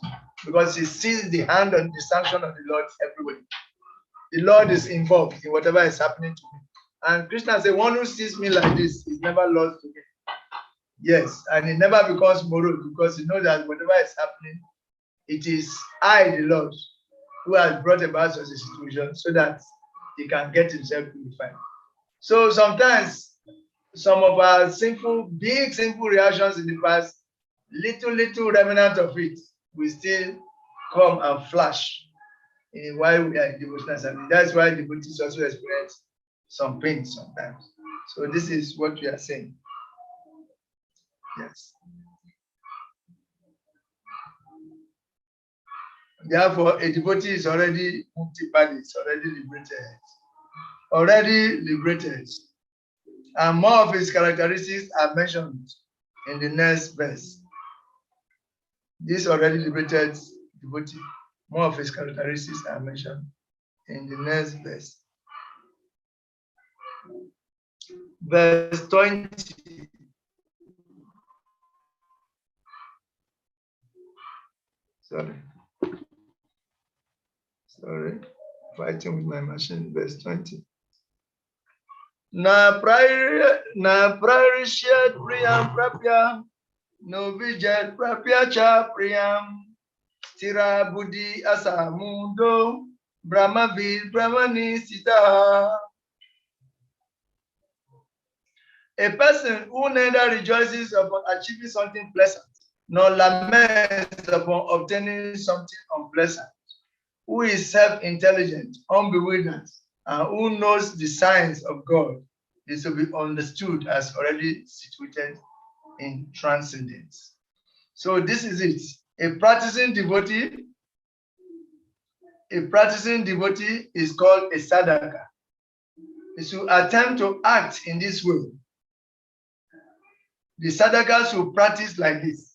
because he sees the hand and the sanction of the Lord everywhere. The Lord is involved in whatever is happening to me. And Krishna said, one who sees me like this is never lost to me. Yes, and it never becomes morose, because he knows that whatever is happening, it is I, the Lord, who has brought about such a situation so that he can get himself purified. So sometimes some of our big sinful reactions in the past, little remnant of it will still come and flash while we are in devotional service. That's why devotees also experience some pain sometimes. So this is what we are saying. Yes. Therefore, a devotee is already Mukti-Padi, is already liberated. Already liberated. And more of his characteristics are mentioned in the next verse. This already liberated devotee, more of his characteristics are mentioned in the next verse. Verse 20. Sorry. Fighting with my machine. Verse 20. Na prarishyat priyam prapya no vijat prapya cha priyam stira buddhi asamundo brahmavid brahmani sita. A person who neither rejoices upon achieving something pleasant nor laments upon obtaining something unpleasant, who is self-intelligent, unbewildered, and who knows the signs of God, is to be understood as already situated in transcendence. So this is it. A practicing devotee is called a sadhaka. Is to attempt to act in this way. The sadhakas who practice like this.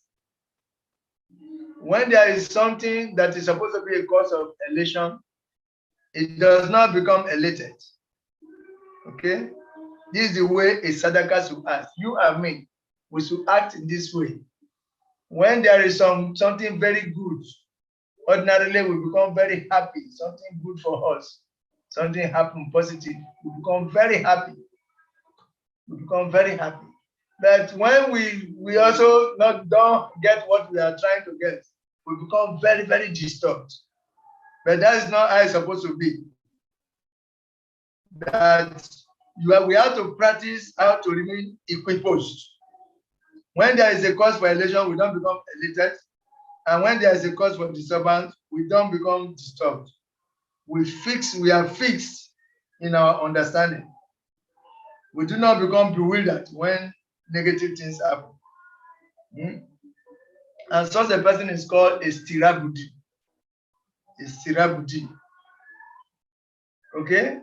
When there is something that is supposed to be a cause of elation, it does not become elated. Okay? This is the way a sadhaka should act. You and me, we should act in this way. When there is something very good, ordinarily we become very happy, something good for us, something happen positive, we become very happy. We become very happy. But when we also don't get what we are trying to get, we become very, very disturbed. But that is not how it's supposed to be. That we have to practice how to remain equiposed. When there is a cause for elation, we don't become elated. And when there is a cause for disturbance, we don't become disturbed. We are fixed in our understanding. We do not become bewildered when negative things happen. And such a person is called a stira buddhi. A stira buddhi. Okay?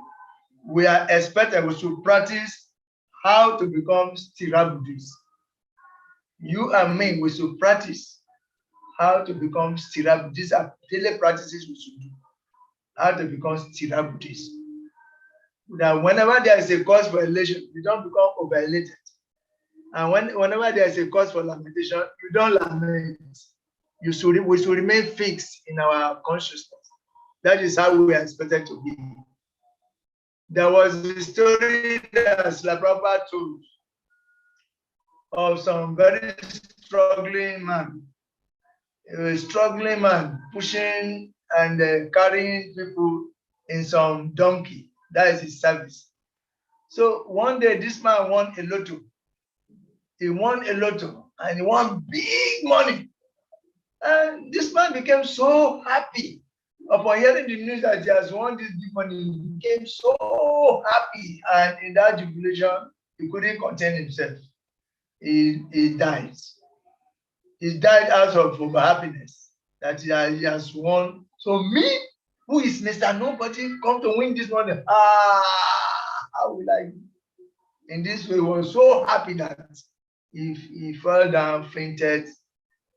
We are expected, we should practice how to become stira buddhis. You and me, we should practice how to become stira buddhis. These are daily practices we should do. How to become stira buddhis. That whenever there is a cause for elation, you don't become over-elated. And whenever there is a cause for lamentation, you don't lament. We should remain fixed in our consciousness. That is how we are expected to be. There was a story that Prabhupada told of some very struggling man. A struggling man pushing and carrying people in some donkey. That is his service. So one day this man won a lotto. He won a lotto and he won big money. And this man became so happy upon hearing the news that he has won this big money. He became so happy, and in that jubilation, he couldn't contain himself. He died. He died out of happiness that he has won. So me, who is Mr. Nobody, come to win this money. How will I? In this way, he was so happy that he fell down, fainted,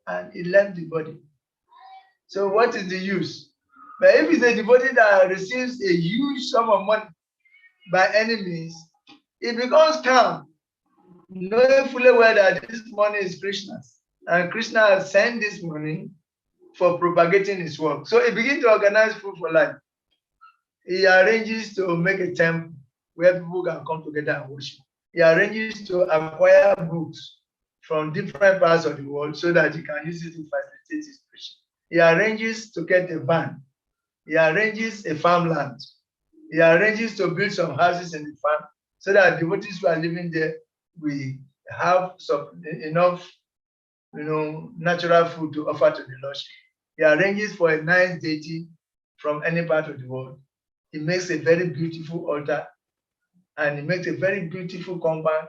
and he left the body. So what is the use? But if it's a devotee that receives a huge sum of money by any means, it becomes calm, knowing fully well that this money is Krishna's. And Krishna has sent this money for propagating his work. So he begins to organize food for life. He arranges to make a temple where people can come together and worship. He arranges to acquire books from different parts of the world so that he can use it to facilitate his preaching. He arranges to get a van. He arranges a farmland. He arranges to build some houses in the farm so that devotees who are living there will have enough, natural food to offer to the Lord. He arranges for a nice deity from any part of the world. He makes a very beautiful altar, and he makes a very beautiful compound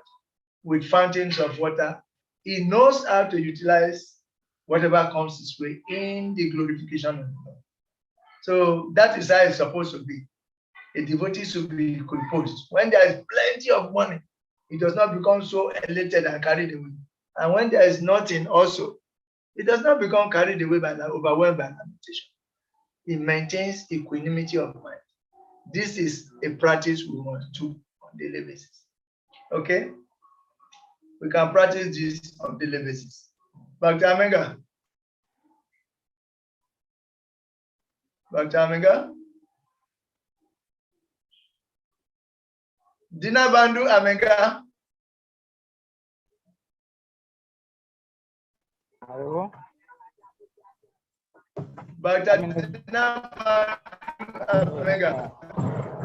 with fountains of water. He knows how to utilize whatever comes his way in the glorification of the Lord. So that is how it's supposed to be. A devotee should be composed. When there is plenty of money, it does not become so elated and carried away. And when there is nothing also, it does not become carried away by overwhelmed by lamentation. It maintains equanimity of mind. This is a practice we must do on a daily basis. Okay? We can practice this on a daily basis. Bhakti Amenga. Dr. Amenga? Dina Bandu Amenga? Hello? Dr. Dina Bandu Amenga?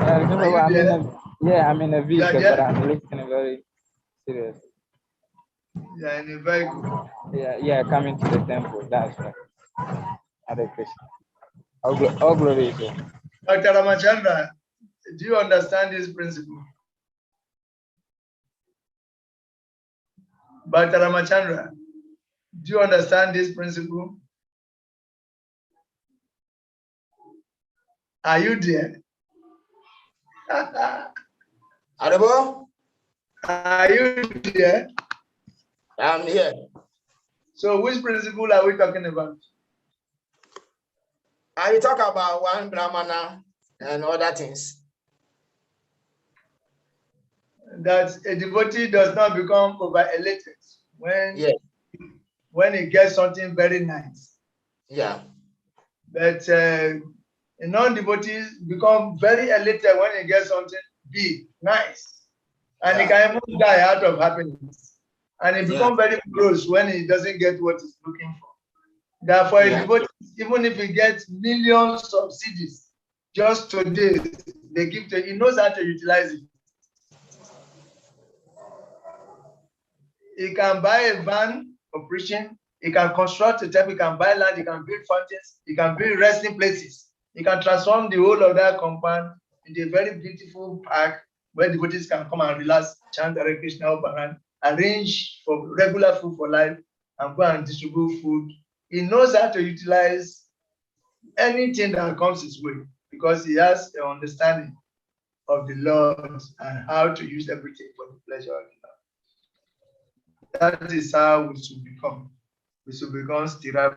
I'm in a vehicle, but I'm listening very serious. Yeah, in a very good. Yeah, coming to the temple. That's right. Hare Krishna. All glory to God. Dr. Ramachandra, do you understand this principle? Dr. Ramachandra, do you understand this principle? Are you there? Adebo? Are you there? I'm here. So which principle are we talking about? I will talk about one Brahmana and other things. That a devotee does not become over-elated when he gets something very nice. Yeah. But non-devotees become very elated when he gets something big, nice. And he can even die out of happiness. And he becomes very close when he doesn't get what he's looking for. Therefore, a devotee, even if he gets millions of CDs, just today, they give to he knows how to utilize it. He can buy a van for preaching. He can construct a temple. He can buy land. He can build fountains. He can build resting places. He can transform the whole of that compound into a very beautiful park where devotees can come and relax, chant Hare Krishna, Uparan, arrange for regular food for life, and go and distribute food. He knows how to utilize anything that comes his way because he has an understanding of the Lord and how to use everything for the pleasure of the Lord. That is how we should become. We should become Stira.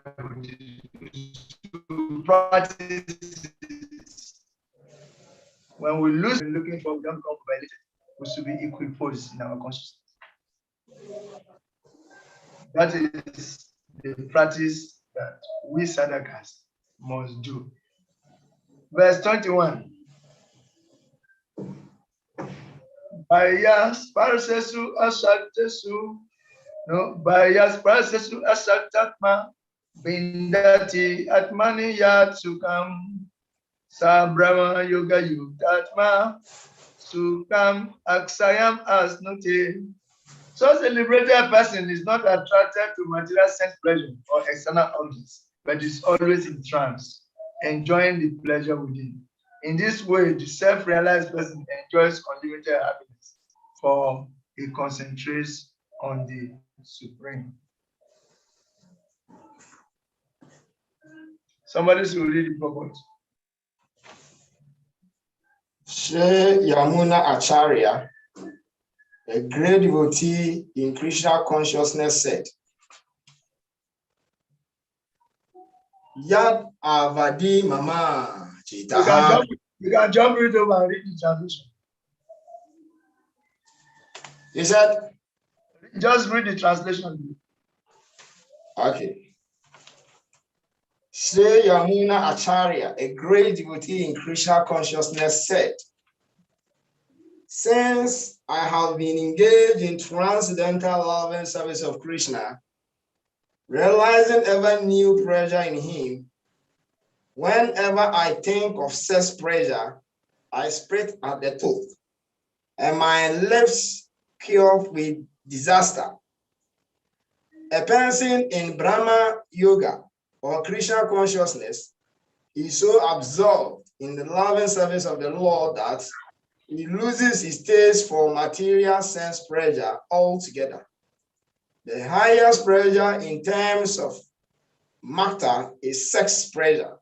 Practice. When we lose looking for, we don't become violated. We should be equiposed in our consciousness. That is the practice that we sadhakas must do. Verse 21. Bayas parasesu asatesu no bayas parasesu asatatma bindati atmani yatsukam sabrama yoga yutatma sukam aksayam asnute. Such a liberated person is not attracted to material sense pleasure or external objects, but is always in trance, enjoying the pleasure within. In this way, the self-realized person enjoys unlimited happiness, for he concentrates on the Supreme. Somebody should read the purport. Sri Yamuna Acharya, a great devotee in Krishna consciousness, said, Yad avadi mama chitaha. You can jump it over and read the translation. He said, just read the translation. Okay. Sri Yamuna Acharya, a great devotee in Krishna consciousness, said, since I have been engaged in transcendental love and service of Krishna, realizing ever new pleasure in him, whenever I think of such pleasure, I spit at the tooth, and my lips cure with disaster. A person in Brahma Yoga or Krishna consciousness is so absorbed in the love and service of the Lord that he loses his taste for material sense pleasure altogether. The highest pleasure in terms of matter is sex pleasure.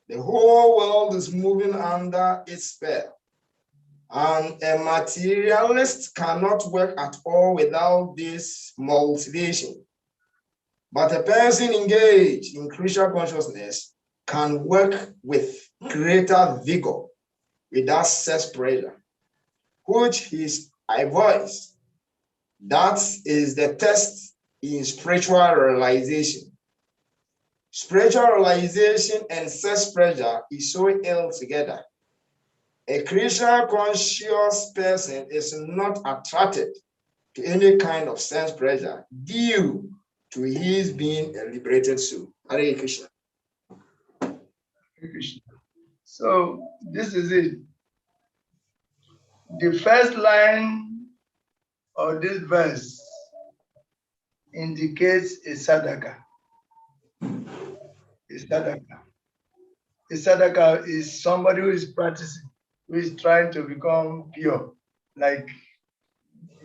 The whole world is moving under its spell, and a materialist cannot work at all without this motivation. But a person engaged in Krishna consciousness can work with greater vigor without sex pleasure, which is avoids. That is the test in spiritual realization. Spiritual realization and sex pressure is so ill together. A Krishna conscious person is not attracted to any kind of sense pressure due to his being a liberated soul. Hare Krishna. Hare Krishna. So this is it. The first line of this verse indicates a sadhaka. A sadhaka. A sadhaka is somebody who is practicing, who is trying to become pure, like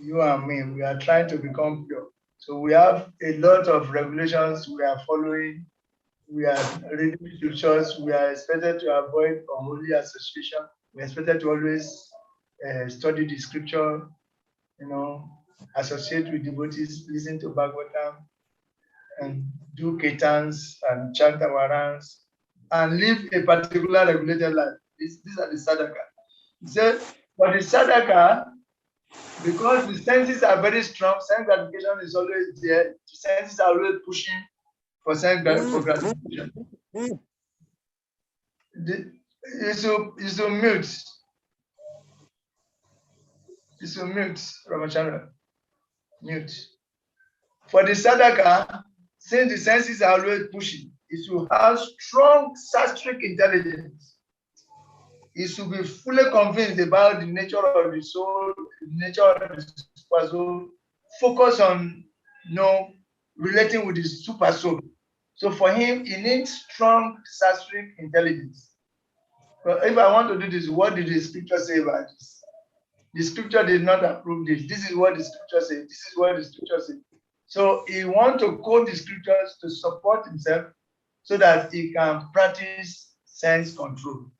you and me. We are trying to become pure. So we have a lot of regulations we are following. We are reading scriptures. We are expected to avoid unholy association. We are expected to always study the scripture, associate with devotees, listen to Bhagavatam, and do kirtans and chant awarans, and live a particular regulated life. These are the sadhaka. He said, for the sadhaka, because the senses are very strong, sense gratification is always there. The senses are always pushing for sense gratification. Is to mute. Is to mute, Ramachandra. Mute. For the sadhaka, since the senses are always pushing, it should have strong sastric intelligence. It should be fully convinced about the nature of the soul, the nature of the super soul, focus on relating with the super soul. So for him, he needs strong sastric intelligence. But if I want to do this, what did the scripture say about this? The scripture did not approve this. This is what the scripture says. This is what the scripture says. So he wants to quote the scriptures to support himself so that he can practice sense control.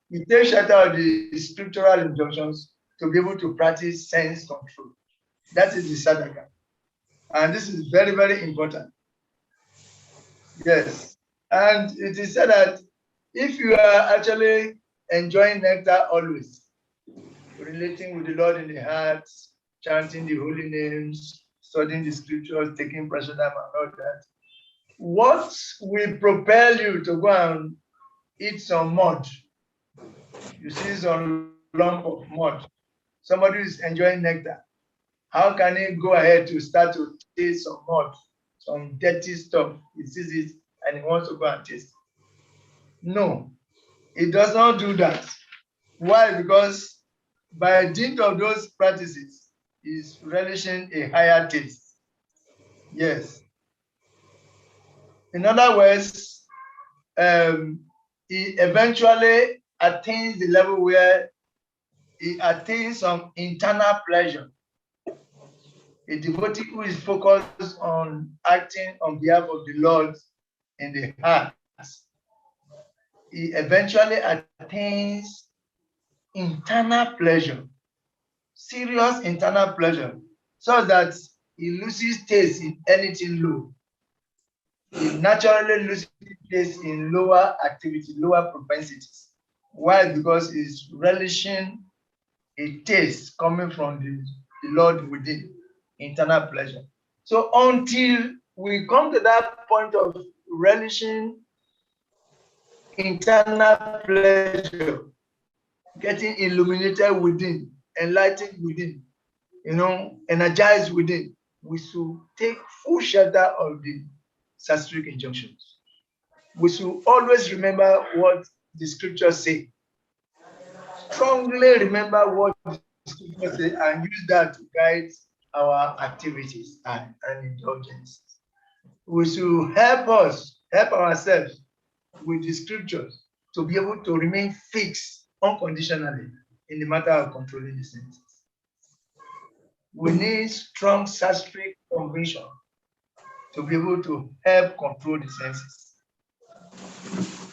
He takes shelter of the scriptural injunctions to be able to practice sense control. That is the sadhaka. And this is very, very important. Yes. And it is said that if you are actually enjoying nectar always, relating with the Lord in the heart, chanting the holy names, studying the scriptures, taking precious time and all that, what will propel you to go and eat some mud? You see some lump of mud. Somebody is enjoying nectar. How can he go ahead to start to taste some mud, some dirty stuff? He sees it and he wants to go and taste it. No, it does not do that. Why? Because by dint of those practices, he's relishing a higher taste. Yes. In other words, he eventually attains the level where he attains some internal pleasure. A devotee who is focused on acting on behalf of the Lord in the heart, he eventually attains internal pleasure, serious internal pleasure, so that he loses taste in anything low. He naturally loses taste in lower activity, lower propensities. Why? Because he's relishing a taste coming from the Lord within, internal pleasure. So until we come to that point of relishing internal pleasure, getting illuminated within, enlightened within, energized within, we should take full shelter of the sastric injunctions. We should always remember what the scriptures say. Strongly remember what the scriptures say and use that to guide our activities and indulgences. We should help ourselves with the scriptures to be able to remain fixed unconditionally in the matter of controlling the senses. We need strong sastric conviction to be able to help control the senses.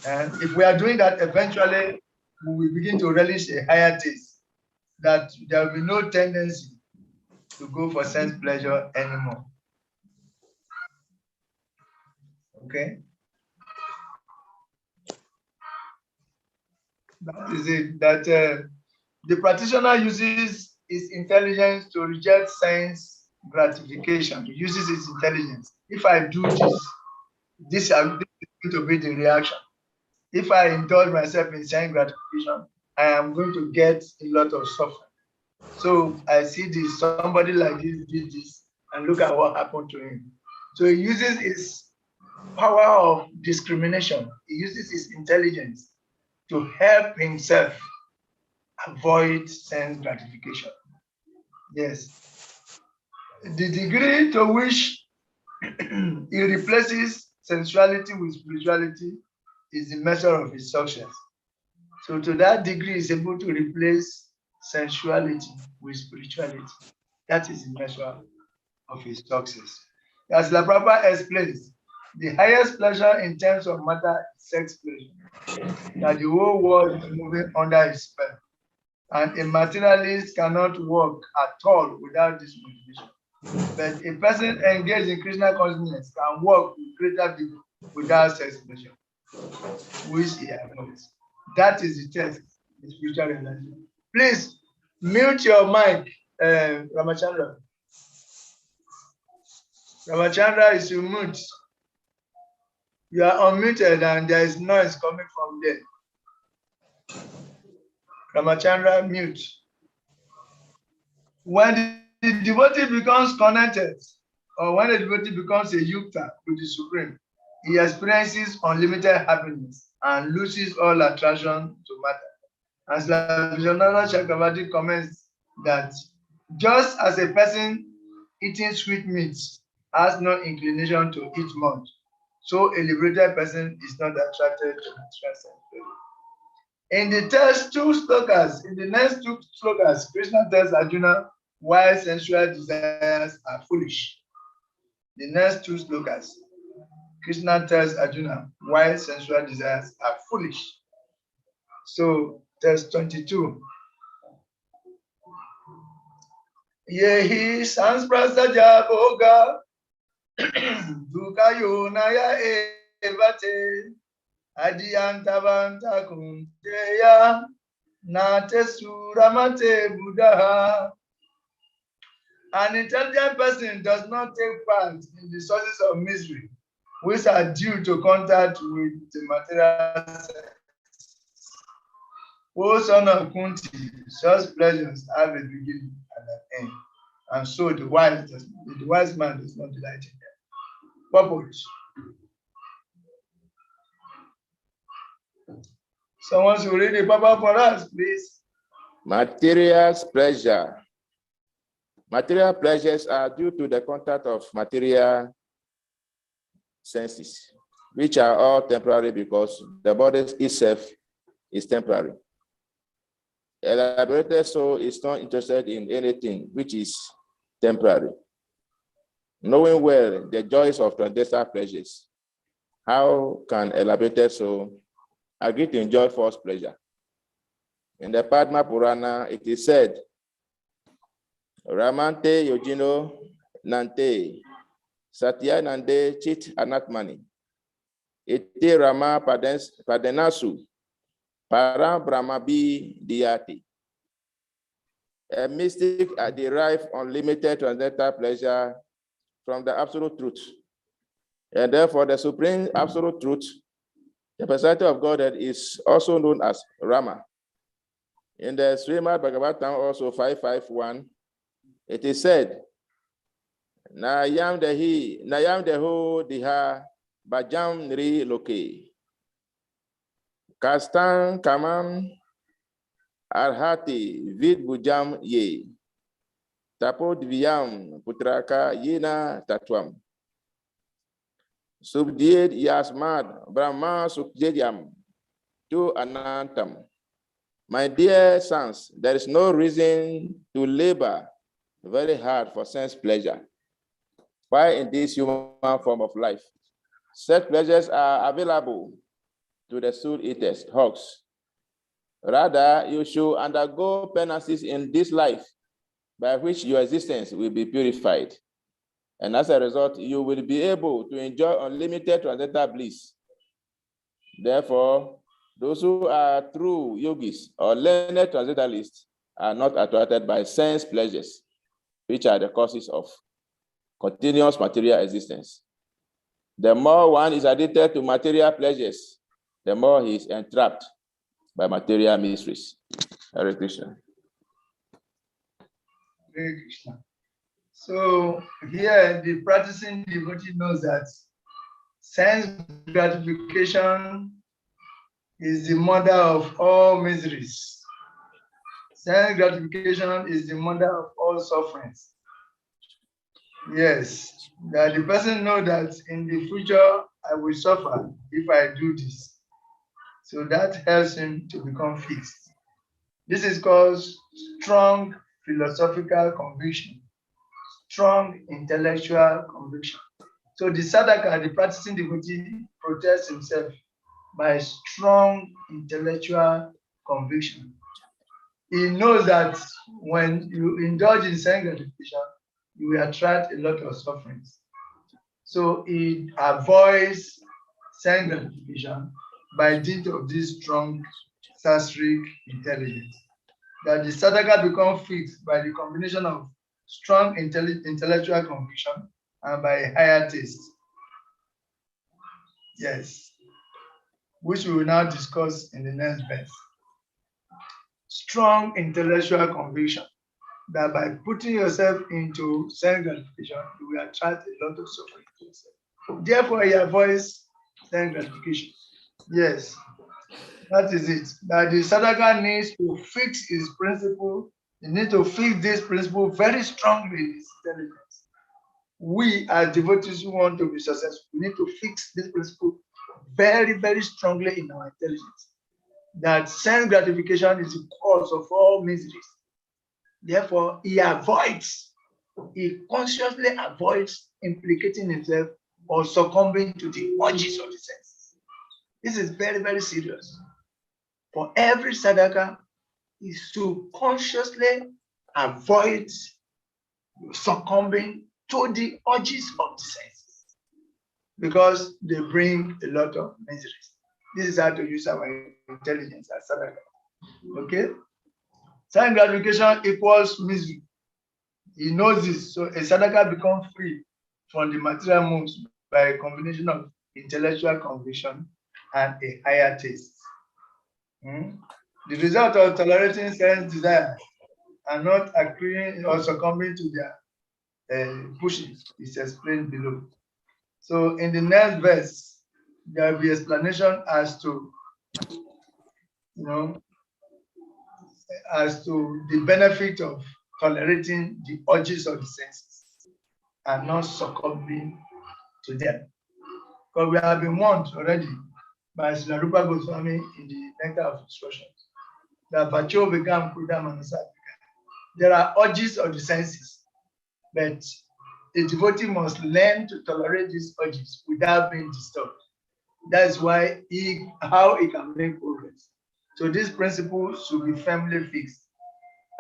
And if we are doing that, eventually we will begin to relish a higher taste, that there will be no tendency to go for sense pleasure anymore. Okay? That is it. That the practitioner uses his intelligence to reject sense gratification. He uses his intelligence. If I do this, This is going to be the reaction. If I indulge myself in sense gratification, I am going to get a lot of suffering. So I see this, somebody like this did this, and look at what happened to him. So he uses his power of discrimination, he uses his intelligence to help himself avoid sense gratification. Yes. The degree to which he replaces sensuality with spirituality is the measure of his success. So to that degree, he's able to replace sensuality with spirituality. That is the measure of his success. As La Prabhupada explains, the highest pleasure in terms of matter is sex pleasure, that the whole world is moving under his spell. And a materialist cannot work at all without this motivation. But a person engaged in Krishna consciousness can work with greater vigor without sex pleasure, which he avoids. That is the test in spiritual realization. Please mute your mic, Ramachandra. Ramachandra is to mute. You are unmuted and there is noise coming from there. Ramachandra, mute. When the devotee becomes connected, or when the devotee becomes a yukta with the Supreme, he experiences unlimited happiness and loses all attraction to matter. As Vishwanath Chakravarti comments that just as a person eating sweet meats has no inclination to eat much, so a liberated person is not attracted to material sense. In the next two slokas, Krishna tells Arjuna why sensual desires are foolish. The next two slokas, Krishna tells Arjuna why sensual desires are foolish. So, text 22. Yehi sansprasaja boga dukayonaya evate adiyantavanta kunteya nate suramate buddha. An intelligent person does not take part in the sources of misery, which are due to contact with the material sense. O son of Kunti, such pleasures have a beginning and an end, and so the wise man does not delight in them. Purpose. Someone should read the Papa for us, please. Material pleasure. Material pleasures are due to the contact of material senses, which are all temporary because the body itself is temporary. A liberated soul is not interested in anything which is temporary. Knowing well the joys of transcendental pleasures, how can a liberated soul agree to enjoy false pleasure? In the Padma Purana, it is said, Ramante Yojino Nante Satya Nande Chit Anatmani Ete Rama Padenasu Para Brahmabi Diyati. A mystic derives unlimited transcendental pleasure from the absolute truth. And therefore, the supreme absolute truth, the personality of Godhead, is also known as Rama. In the Srimad Bhagavatam, also 551, it is said, Nayam deho diha bajam nri loke. Kastan kamam arhati vid bujam ye. Tapod viyam putraka yena tatwam. Subdied yasmad brahma sukjedyam to anantam. My dear sons, there is no reason to labor very hard for sense pleasure. Why in this human form of life? Such pleasures are available to the soul eaters, hogs. Rather, you should undergo penances in this life by which your existence will be purified. And as a result, you will be able to enjoy unlimited transcendental bliss. Therefore, those who are true yogis or learned transcendentalists are not attracted by sense pleasures, which are the causes of continuous material existence. The more one is addicted to material pleasures, the more he is entrapped by material mysteries. Hare Krishna. Hare Krishna. So here the practicing devotee knows that sense gratification is the mother of all miseries. Sense gratification is the mother of all sufferings. Yes, that the person knows that in the future I will suffer if I do this. So that helps him to become fixed. This is called strong philosophical conviction, strong intellectual conviction. So the sadhaka, the practicing devotee, protects himself by strong intellectual conviction. He knows that when you indulge in sense gratification, you will attract a lot of sufferings. So he avoids sense gratification by dint of this strong sastric intelligence. That the sadhaka becomes fixed by the combination of strong intellectual conviction and by higher taste. Yes, which we will now discuss in the next verse. Strong intellectual conviction that by putting yourself into sense gratification, you will attract a lot of suffering to yourself. Therefore, he avoids sense gratification. Yes, that is it. That the sadhaka needs to fix his principle. He needs to fix this principle very strongly in his intelligence. We as devotees who want to be successful, we need to fix this principle very, very strongly in our intelligence. That sense gratification is the cause of all miseries. Therefore, he consciously avoids implicating himself or succumbing to the urges of the senses. This is very, very serious. For every sadhaka is to consciously avoid succumbing to the urges of the senses because they bring a lot of miseries. This is how to use our intelligence as sadhaka. Okay? Sense gratification equals misery. He knows this, so a sadhaka becomes free from the material moves by a combination of intellectual conviction and a higher taste. The result of tolerating sense desire and not agreeing or succumbing to their pushes is explained below. So in the next verse, there will be explanation as to, as to the benefit of tolerating the urges of the senses and not succumbing to them. Because we have been warned already by Srila Rupa Goswami in the Nectar of Instructions that Vacho Vigam Kudam and Satvika. There are urges of the senses, but a devotee must learn to tolerate these urges without being disturbed. That is why how he can make progress. So this principle should be firmly fixed.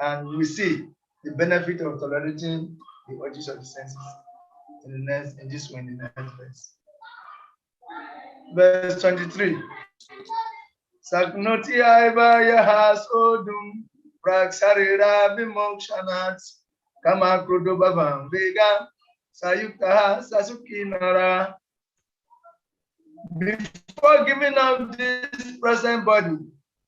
And we see the benefit of tolerating the urges of the senses in the next verse. Verse 23. Saknoti aiva yahas odum praksarira vimokshanat kama krudobavam vega sayukta sasuki nara. Before giving up this present body,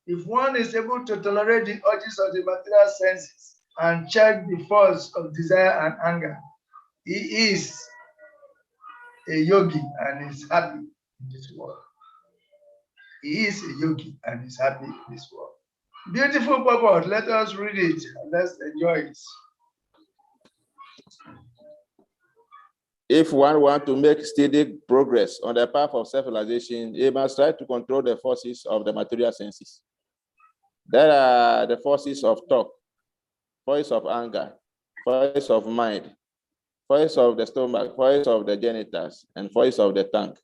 if one is able to tolerate the urges of the material senses and check the force of desire and anger, he is a yogi and is happy in this world. He is a yogi and is happy in this world. Beautiful purport. Let us read it and let's enjoy it. If one wants to make steady progress on the path of self-realization, he must try to control the forces of the material senses. There are the forces of talk, force of anger, force of mind, force of the stomach, force of the genitals, and force of the tongue.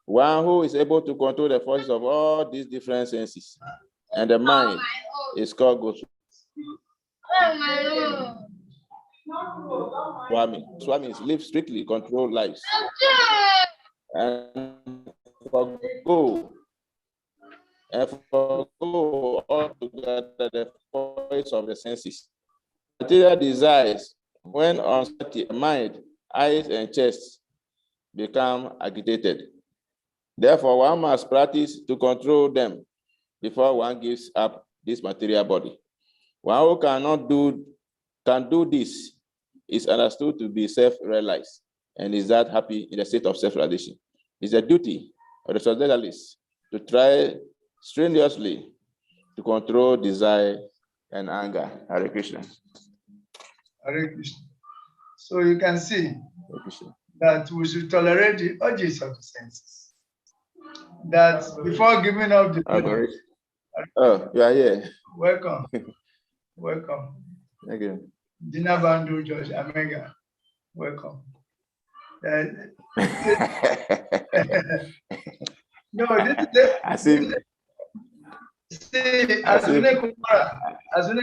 One who is able to control the forces of all these different senses and the mind is called Goswami. Swamis live strictly controlled lives and forgo altogether the voice of the senses. Material desires, when on mind, eyes, and chest, become agitated. Therefore, one must practice to control them before one gives up this material body. One who can do this is understood to be self-realized and is that happy in the state of self-realization. It's a duty of the socialist to try strenuously to control desire and anger. Hare Krishna. Hare Krishna. So you can see that we should tolerate the urges of the senses. That before giving up the body. Oh, you are here. Welcome. Welcome. Thank you. Dina Bandu, George Amega. Welcome. No, Azune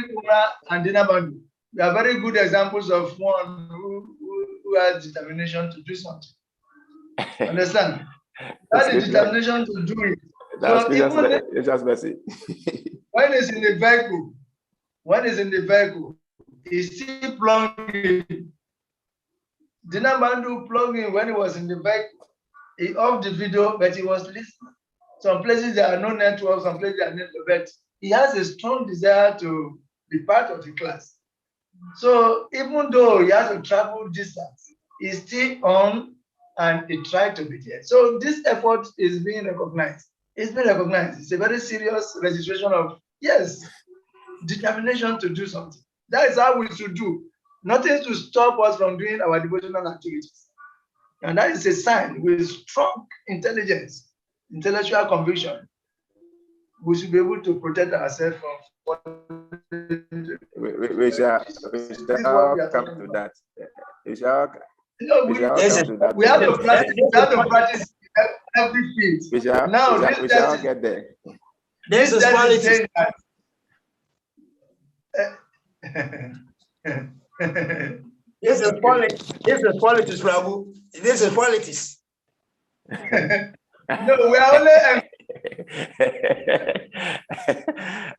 Kumara and Dina Bandu, they are very good examples of one who has determination to do something. Understand? That is determination to do it. So it's just messy. When it's in the vehicle, he's still plugging. Dina Bandu plugged in when he was in the vehicle. He off the video, but he was listening. Some places there are no network, some places there are network, but he has a strong desire to be part of the class. So even though he has to travel distance, he's still on and he tried to be there. So this effort is being recognized. It's been recognized. It's a very serious registration of, yes, determination to do something. That is how we should do. Nothing to stop us from doing our devotional activities. And that is a sign with strong intelligence, intellectual conviction. We should be able to protect ourselves from we shall come to that. We shall we have to practice every field. We shall get there. This is quality. This is politics. This is politics, Prabhu. This is politics. No, we are only.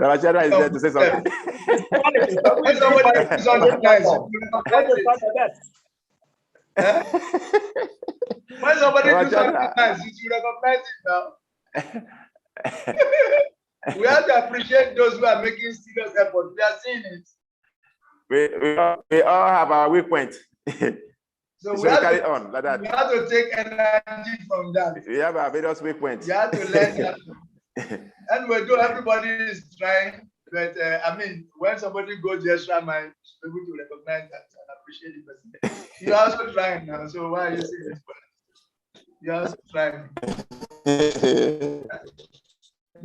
Ravachara is there to say something. When somebody is something nice, when somebody does something nice, you should recognize it now. We have to appreciate those who are making serious effort. We are seeing it. We all have our weak point. So we have carry to, on like that. We have to take energy from that. We have our various weak points. You have to learn that. And we do, everybody is trying, but I mean, when somebody goes the extra mile, be able to recognize that and appreciate the person. You're also trying now, so why are you saying this? You're also trying.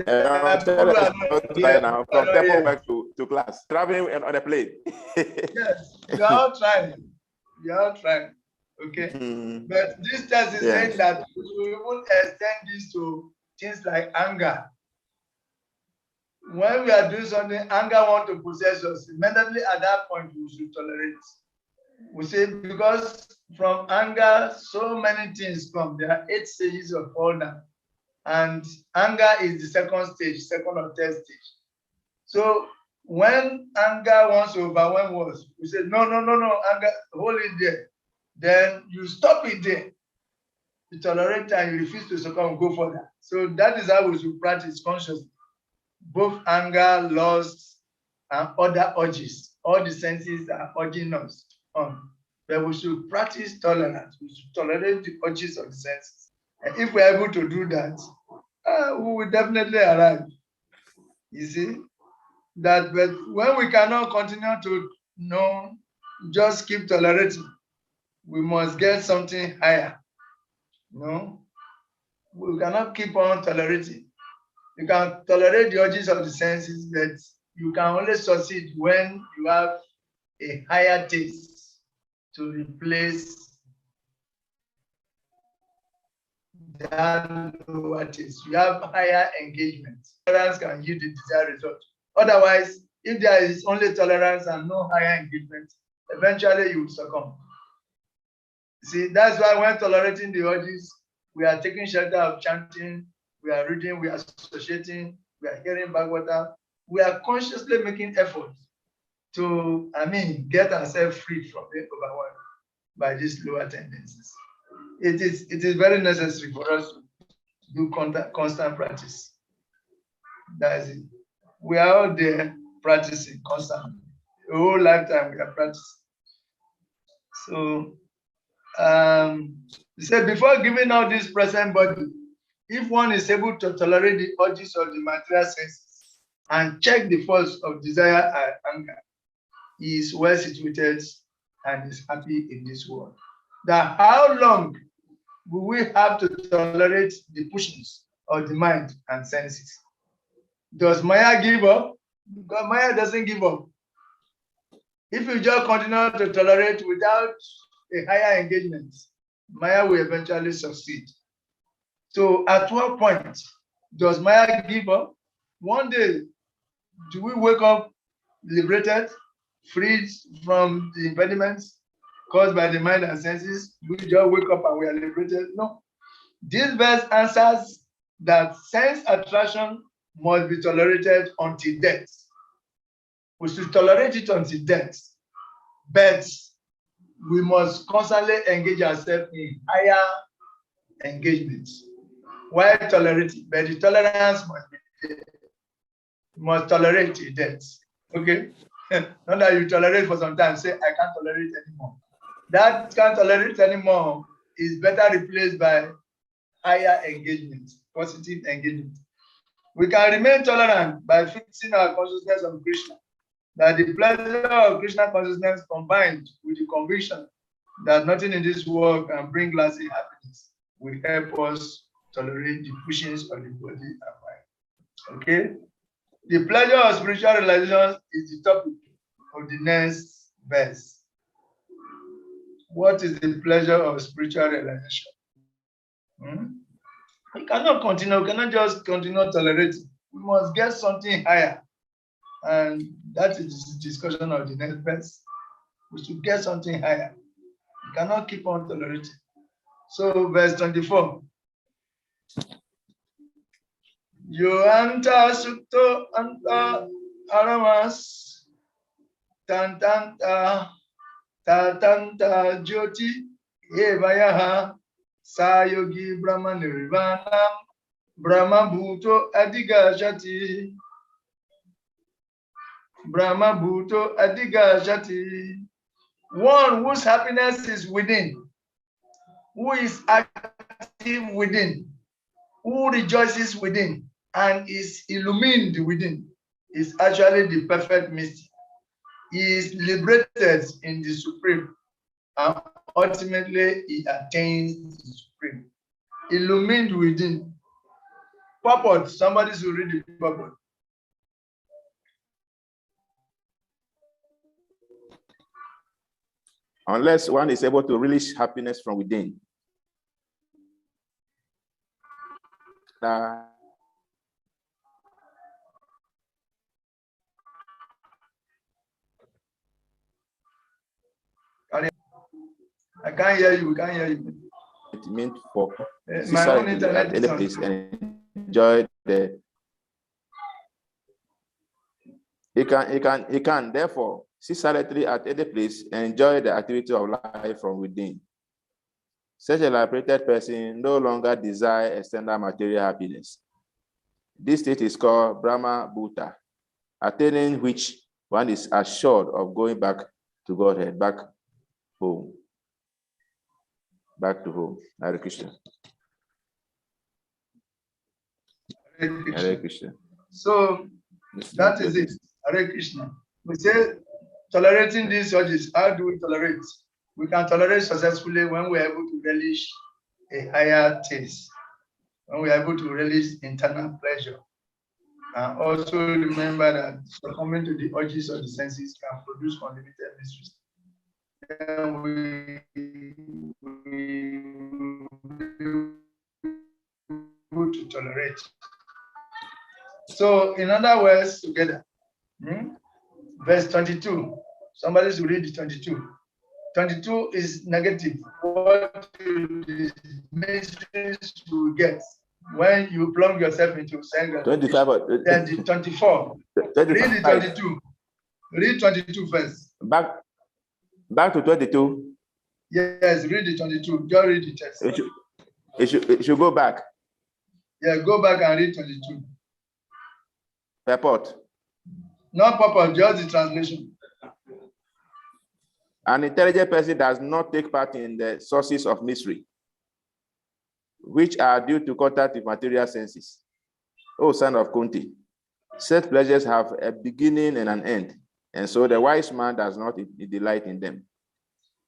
Now from temple back to class, traveling on a plane. Yes, you're all trying. You're all trying. Okay. But this test is saying that we won't extend this to things like anger. When we are doing something, anger wants to possess us. Immediately at that point, we should tolerate. We say, because from anger, so many things come. There are 8 stages of fall down. And anger is the second stage, second or third stage. So when anger wants to overwhelm us, we say, no, anger, hold it there. Then you stop it there. You tolerate and you refuse to succumb, go further. So that is how we should practice consciously. Both anger, lust, and other urges. All the senses are urging us on. But we should practice tolerance. We should tolerate the urges of the senses. And if we're able to do that, we will definitely arrive. You see? That, but when we cannot continue to just keep tolerating, we must get something higher. No, we cannot keep on tolerating. You can tolerate the urges of the senses, but you can only succeed when you have a higher taste to replace that lower taste. You have higher engagement. Tolerance can yield the desired result. Otherwise, if there is only tolerance and no higher engagement, eventually you will succumb. See, that's why when tolerating the urges, we are taking shelter of chanting, we are reading, we are associating, we are hearing Bhagavata. We are consciously making efforts to, get ourselves free from being overwhelmed by these lower tendencies. it is very necessary for us to do constant practice. That is it. We are all there practicing constantly. The whole lifetime we are practicing. So he said, before giving out this present body, if one is able to tolerate the urges of the material senses and check the force of desire and anger, he is well situated and is happy in this world. That how long will we have to tolerate the pushings of the mind and senses? Does Maya give up? Because Maya doesn't give up. If you just continue to tolerate without a higher engagement, Maya will eventually succeed. So at what point does Maya give up? One day, do we wake up liberated, freed from the impediments caused by the mind and senses? We just wake up and we are liberated? No. This verse answers that sense attraction must be tolerated until death. We should tolerate it until death, but we must constantly engage ourselves in higher engagements. Why tolerate it? But the tolerance must be there. You must tolerate it, death. Okay? Not that you tolerate for some time, say, I can't tolerate anymore. That can't tolerate anymore is better replaced by higher engagement, positive engagement. We can remain tolerant by fixing our consciousness on Krishna. That the pleasure of Krishna consciousness combined with the conviction that nothing in this world can bring lasting happiness will help us tolerate the pushings of the body and mind. Okay? The pleasure of spiritual realization is the topic of the next verse. What is the pleasure of spiritual realization? We cannot continue, we cannot just continue tolerating. We must get something higher. And that is the discussion of the next verse. We should get something higher. We cannot keep on tolerating. So, verse 24. Yo anta sukto anta aramas tantanta tatanta jyoti evayaha sayogi brahma nirvanam brahma bhuto adigashati brahma bhuto adigashati. One whose happiness is within, who is active within, who rejoices within and is illumined within, is actually the perfect mystic. He is liberated in the Supreme and ultimately he attains the Supreme. Illumined within. Purport, somebody should read the purport. Unless one is able to release happiness from within. I can't hear you. We can't hear you. It meant for my own internet at any place and enjoy the. He can therefore sit silently at any place and enjoy the activity of life from within. Such a liberated person no longer desires external material happiness. This state is called Brahma Bhuta, attaining which one is assured of going back to Godhead, back home. Back to home. Hare Krishna. Hare Krishna. So that is it. Hare Krishna. We say tolerating these urges. How do we tolerate? We can tolerate successfully when we are able to relish a higher taste, when we are able to relish internal pleasure. And also remember that succumbing to the urges of the senses can produce unlimited miseries. Then we able to tolerate. So, in other words, together, verse 22. Somebody should read the 22. 22 is negative. What the miseries you get when you plunge yourself into sin. 25. Then the 24. 25. Read the 22. Read 22 first. Back to 22. Yes, read the 22. Just read the text. It should go back. Yeah, go back and read 22. Purport. Not purport, just the translation. An intelligent person does not take part in the sources of mystery, which are due to contact with material senses. O son of Kunti, such pleasures have a beginning and an end, and so the wise man does not delight in them.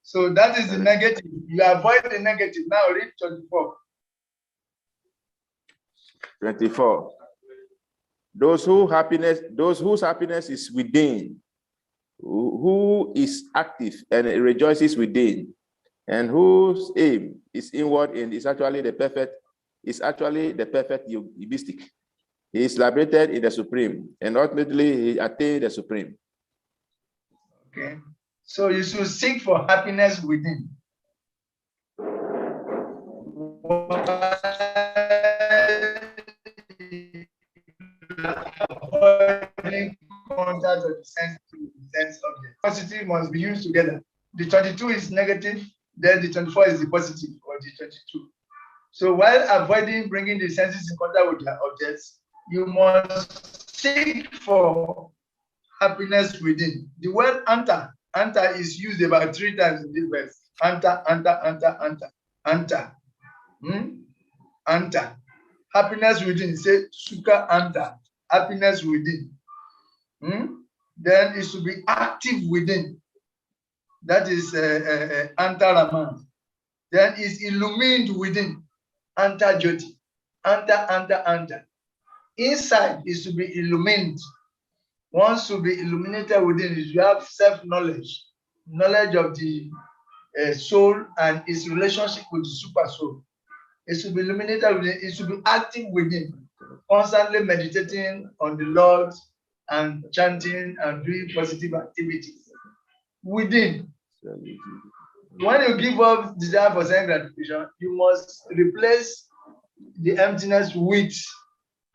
So that is the negative. You avoid the negative. Now read 24. 24. Those whose happiness is within, who is active and rejoices within, and whose aim is inward and is actually the perfect egoistic. He is liberated in the supreme, and ultimately he attained the supreme. Okay. So you should seek for happiness within. Avoiding contact of the sense to the sense object. Positive must be used together. The 22 is negative, then the 24 is the positive, or the 22. So while avoiding bringing the senses in contact with their objects, you must seek for happiness within. The word anta is used about 3 times in this verse. Anta. Anta. Happiness within. Say sukha anta. Happiness within. Then it should be active within. That is anta raman. Then is illumined within. Anta jyoti. Anta. Inside is to be illumined. One should be illuminated within. You have self-knowledge, knowledge of the soul and its relationship with the super soul. It should be illuminated within. It should be active within, constantly meditating on the Lord and chanting and doing positive activities within. When you give up desire for sense gratification, you must replace the emptiness with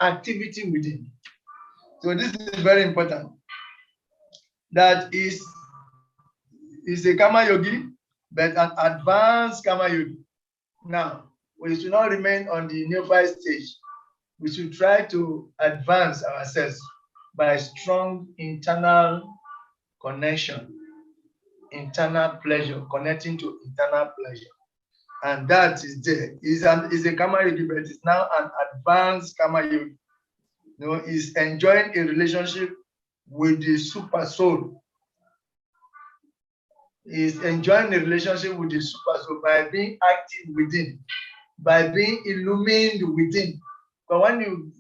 activity within. So this is very important. That is a karma yogi, but an advanced karma yogi. Now, we should not remain on the neophyte stage. We should try to advance ourselves by strong internal connection, internal pleasure, connecting to internal pleasure. And that is there. Is a karma yogi, but it's now an advanced karma yogi. You know, is enjoying a relationship with the super soul. Is enjoying a relationship with the super soul by being active within, by being illumined within. But when you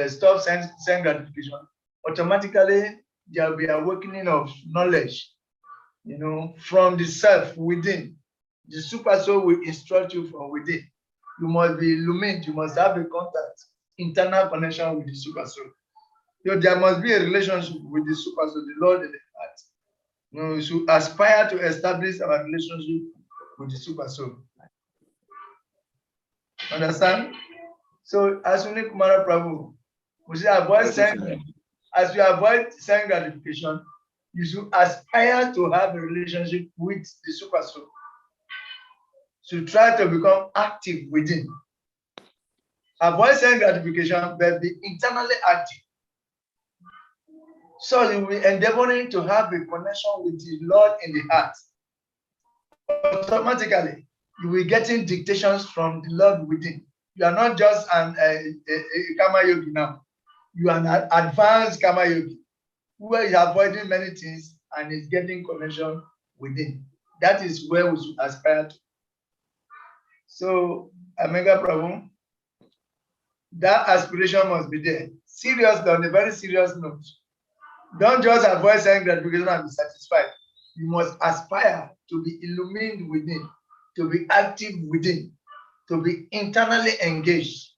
stop sense gratification, automatically there will be awakening of knowledge, you know, from the self within. The super soul will instruct you from within. You must be illumined. You must have a contact, internal connection with the super soul. So there must be a relationship with the super soul, the Lord in the heart. You know, we should aspire to establish our relationship with the super soul. Understand? So as we Kumara Prabhu, we should avoid as you avoid sense gratification, you should aspire to have a relationship with the super soul. So try to become active within. Avoid sense gratification, but be internally active. So you will be endeavoring to have a connection with the Lord in the heart. Automatically, you will be getting dictations from the Lord within. You are not just a karma yogi now. You are an advanced karma yogi who is avoiding many things and is getting connection within. That is where we should aspire to. So, Omega Prabhu, that aspiration must be there. Seriously, on a very serious note. Don't just avoid sense gratification and be satisfied. You must aspire to be illumined within, to be active within, to be internally engaged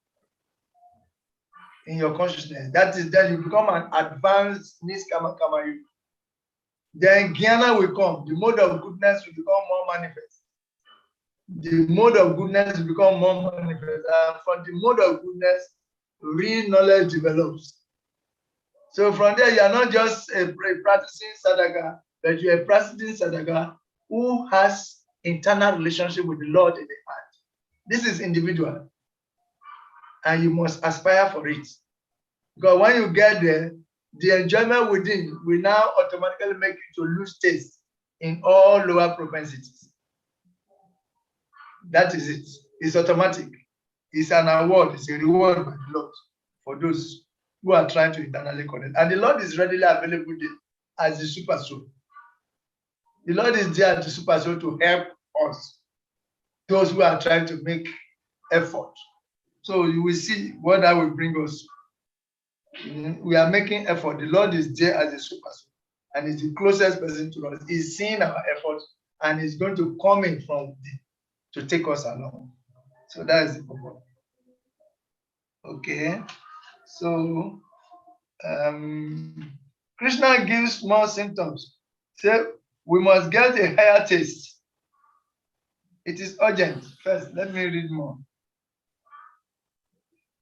in your consciousness. That is, then you become an advanced Niskama Kama Yogi. Then Jnana will come. The mode of goodness will become more manifest. The mode of goodness will become more manifest. And from the mode of goodness, real knowledge develops. So from there, you are not just a practicing sadhaka, but you are practicing sadhaka who has internal relationship with the Lord in the heart. This is individual, and you must aspire for it. Because when you get there, the enjoyment within will now automatically make you to lose taste in all lower propensities. That is it. It's automatic. It's an award. It's a reward by the Lord for those who are trying to internally connect. And the Lord is readily available there as the super soul. The Lord is there as the super soul to help us, those who are trying to make effort. So you will see what that will bring us. We are making effort. The Lord is there as a super soul and is the closest person to us. He's seeing our efforts and is going to come in from within to take us along. So that is the purpose. Okay. So Krishna gives more symptoms. So we must get a higher taste. It is urgent. First, let me read more.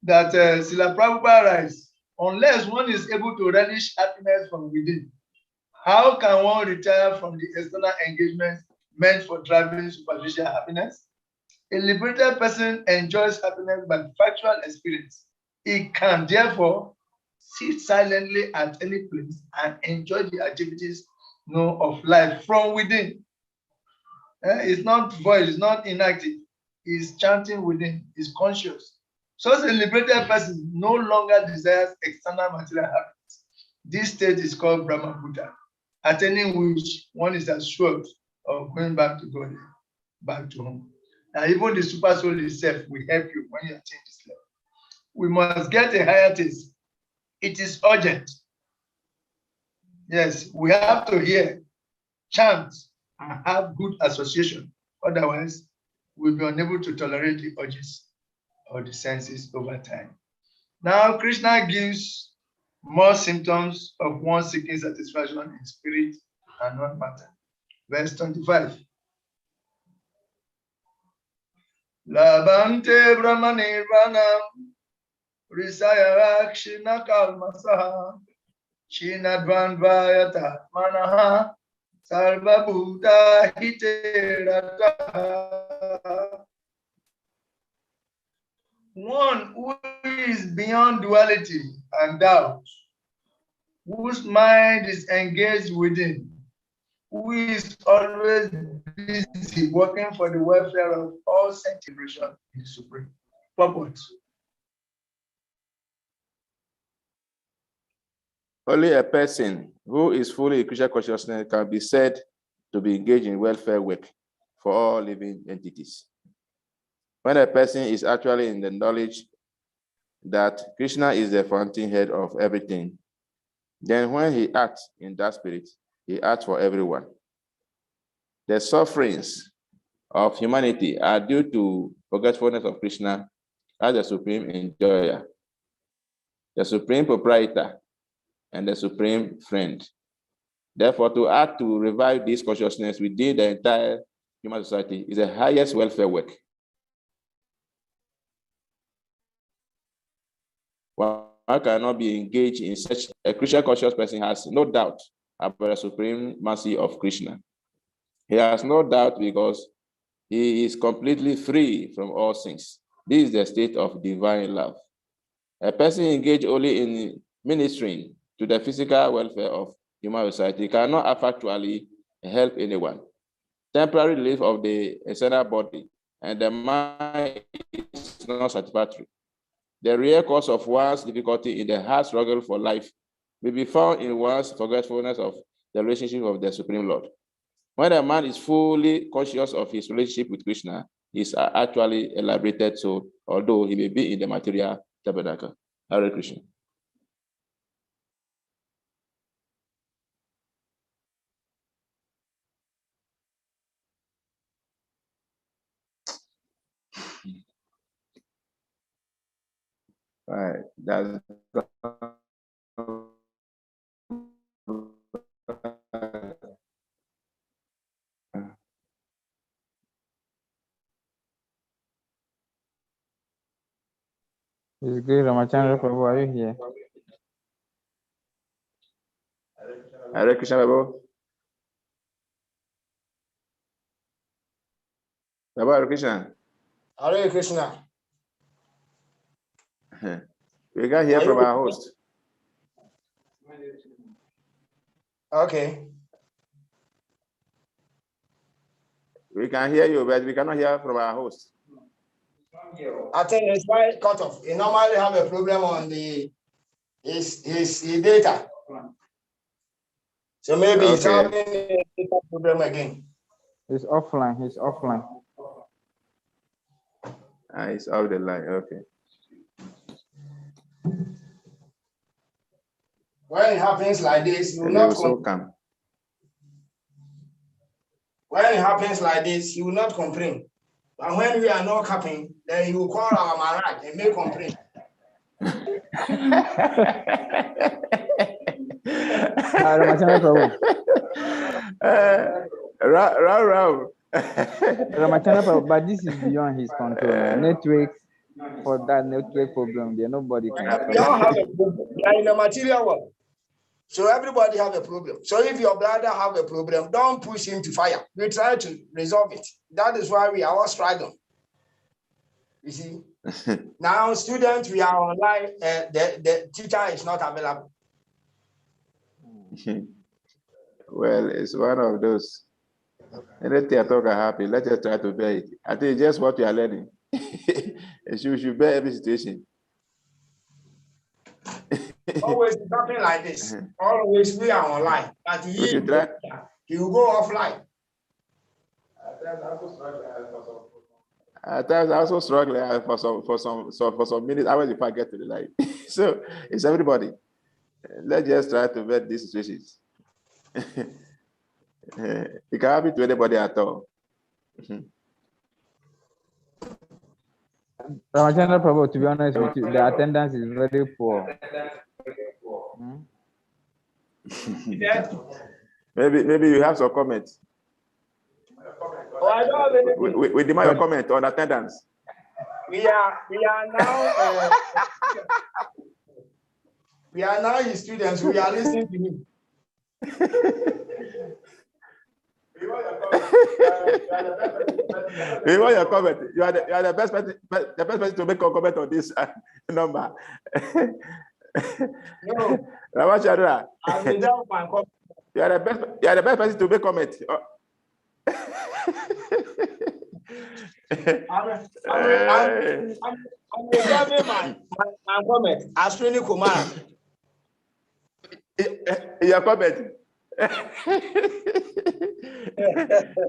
That Srila Prabhupada writes, unless one is able to relish happiness from within, how can one retire from the external engagements meant for driving superficial happiness? A liberated person enjoys happiness by factual experience. He can therefore sit silently at any place and enjoy the activities of life from within. It's not void, it's not inactive. He's chanting within, he's conscious. So a liberated person no longer desires external material happiness. This state is called Brahma Buddha, attaining which one is assured of going back to God, back to home. Now, even the super soul itself will help you when you attain this level. We must get a higher taste. It is urgent. Yes, we have to hear, chant, and have good association. Otherwise, we'll be unable to tolerate the urges or the senses over time. Now, Krishna gives more symptoms of one seeking satisfaction in spirit and not matter. Verse 25. Labante Brahmanirvanam Risaya Kshina Kalmasaha Shinadvanvayata Manaha Sarva Bhuta Hiterataha. One who is beyond duality and doubt, whose mind is engaged within, who is always busy working for the welfare of all sentient creation is supreme. Purport. Only a person who is fully in Krishna consciousness can be said to be engaged in welfare work for all living entities. When a person is actually in the knowledge that Krishna is the fountainhead of everything, then when he acts in that spirit, he acts for everyone. The sufferings of humanity are due to forgetfulness of Krishna as the supreme enjoyer, the supreme proprietor, and the supreme friend. Therefore, to act to revive this consciousness within the entire human society is the highest welfare work. One cannot be engaged in such a Krishna conscious person has no doubt about the supreme mercy of Krishna. He has no doubt because he is completely free from all sins. This is the state of divine love. A person engaged only in ministering to the physical welfare of human society cannot effectually help anyone. Temporary relief of the external body and the mind is not satisfactory. The real cause of one's difficulty in the hard struggle for life may be found in one's forgetfulness of the relationship of the Supreme Lord. When a man is fully conscious of his relationship with Krishna, he is actually a liberated soul, although he may be in the material tabernacle. Hare Krishna. All right, that's It's good. Ramachandra Prabhu, are you here? Hare Krishna, Prabhu. Hare Krishna. Hare Krishna. We can hear from our host. Okay. We can hear you, but we cannot hear from our host. I think it's quite cut off. He normally have a problem on his data. So maybe he's having a data problem again. He's offline. He's offline. It's off the line. Okay. When it happens like this, you will And not also come. When it happens like this, you will not complain. But when we are not capping, then you will call our Maharaj and make complaint. But this is beyond his control. Networks, for that network problem, there nobody can solve. We all have a problem. We are in the material world. So everybody have a problem. So if your brother have a problem, don't push him to fire. We try to resolve it. That is why we are all struggling. You see? Now, students, we are online. The teacher is not available. Well, it's one of those. Anything I talk are happy. Let's just try to bear it. I think it's just what we are learning. You should bear every situation. Always something like this. Always we are online. But he will go offline. At times I also struggle for some minutes hours if I get to the light. So it's everybody. Let's just try to vet these situations. It can happen to anybody at all. Ramachandra Prabhu, to be honest with you, the attendance is very poor. Maybe you have some comments. We demand your comment on attendance. We are now his students. We are listening to him. We want your comment. You are the best person to make a comment on this number. No, Ramachandra, you are the best person to make comment. I'm reserving my comment. Aswini Kumar. Your comment.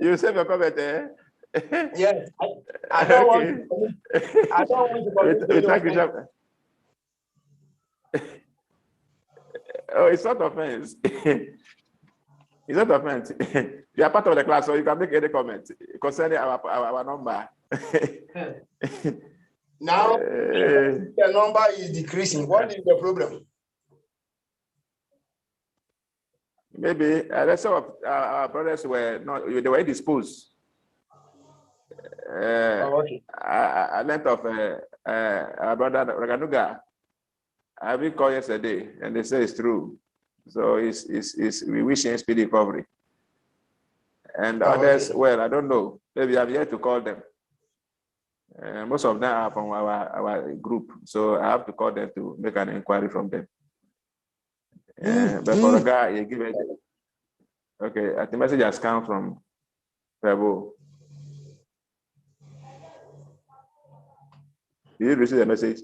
You save your comment, eh? Yes. I don't want to thank you, Oh, it's not offense. It's not offense. You are part of the class, so you can make any comment concerning our number. Now the number is decreasing. What is the problem? Maybe some of our brothers were not, they were disposed. Okay. I learned of our brother Raganuga. I been called yesterday, and they say it's true. So we wish him speedy recovery. And others, okay. Well, I don't know. Maybe I've yet to call them. Most of them are from our group, so I have to call them to make an inquiry from them. But for the guy, you give it. Okay, the message has come from Prabhu. Did you receive the message?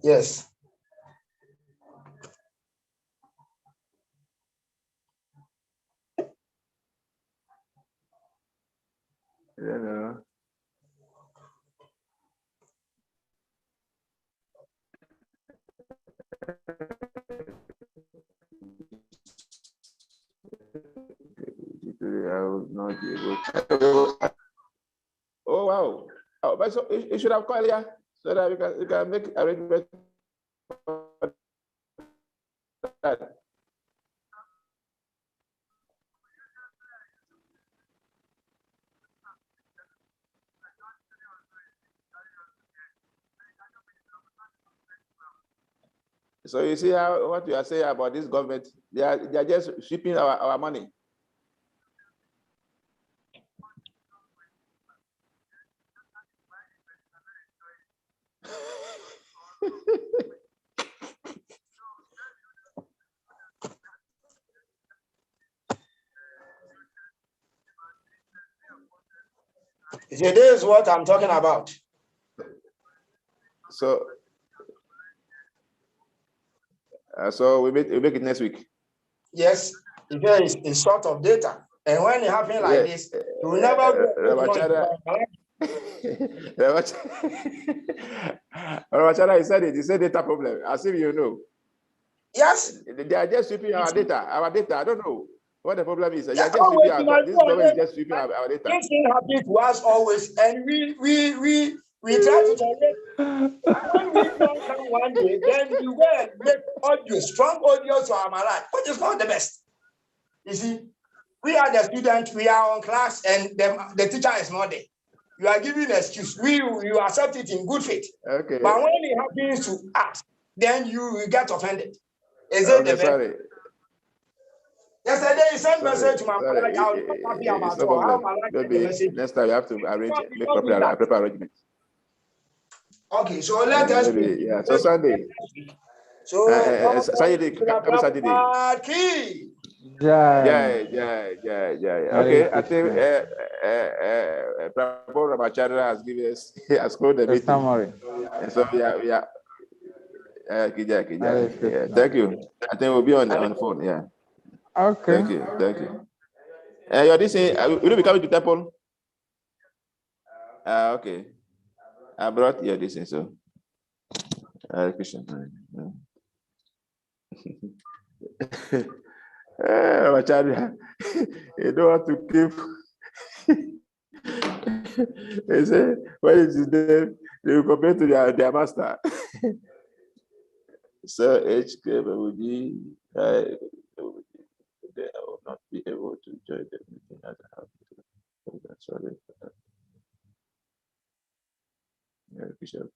Yes. Yeah. I will not be able to. Oh wow! Oh, but so you should have called here so that you can make arrangements for that. So you see how what you are saying about this government, they are just shipping our money. You see, this is what I'm talking about. So we make it next week. Yes, it's sort of data. And when it happens like this, you will never go. Rabachara, he said it. He said data problem. As if you know. Yes. They are just sweeping our data. Our data. I don't know what the problem is. They Yeah, are just sweeping our data. This government is just sweeping our data. This thing happens to us always, and we try to tolerate. When we don't come one day, then we go and make audio, strong audio to our life, which is not the best. You see, we are the students, we are on class, and the teacher is not there. You are giving an excuse. You accept it in good faith. Okay. But when it happens to us, then you get offended. Is it the best? Sorry. Yesterday, you sent message to my mother. I was not happy about no how my life the message. Next time you have to arrange, make proper arrangements. Okay, so let us. Maybe, yeah. So Sunday. So Saturday. Yeah. Okay, I think Prabhu Ramachandra has given us has closed the meeting. Summary. And so yeah. Yeah. Thank you. I think we'll be on the phone. Yeah. Okay. Thank you. You're this will you be coming to temple? Okay. I brought your this in, so Christian. Ramachandra, you don't want to keep. They say when it is there, they will compare to their master. So HK will be they will not be able to join the meeting as I have to. Sorry for that. Yeah, Bishop.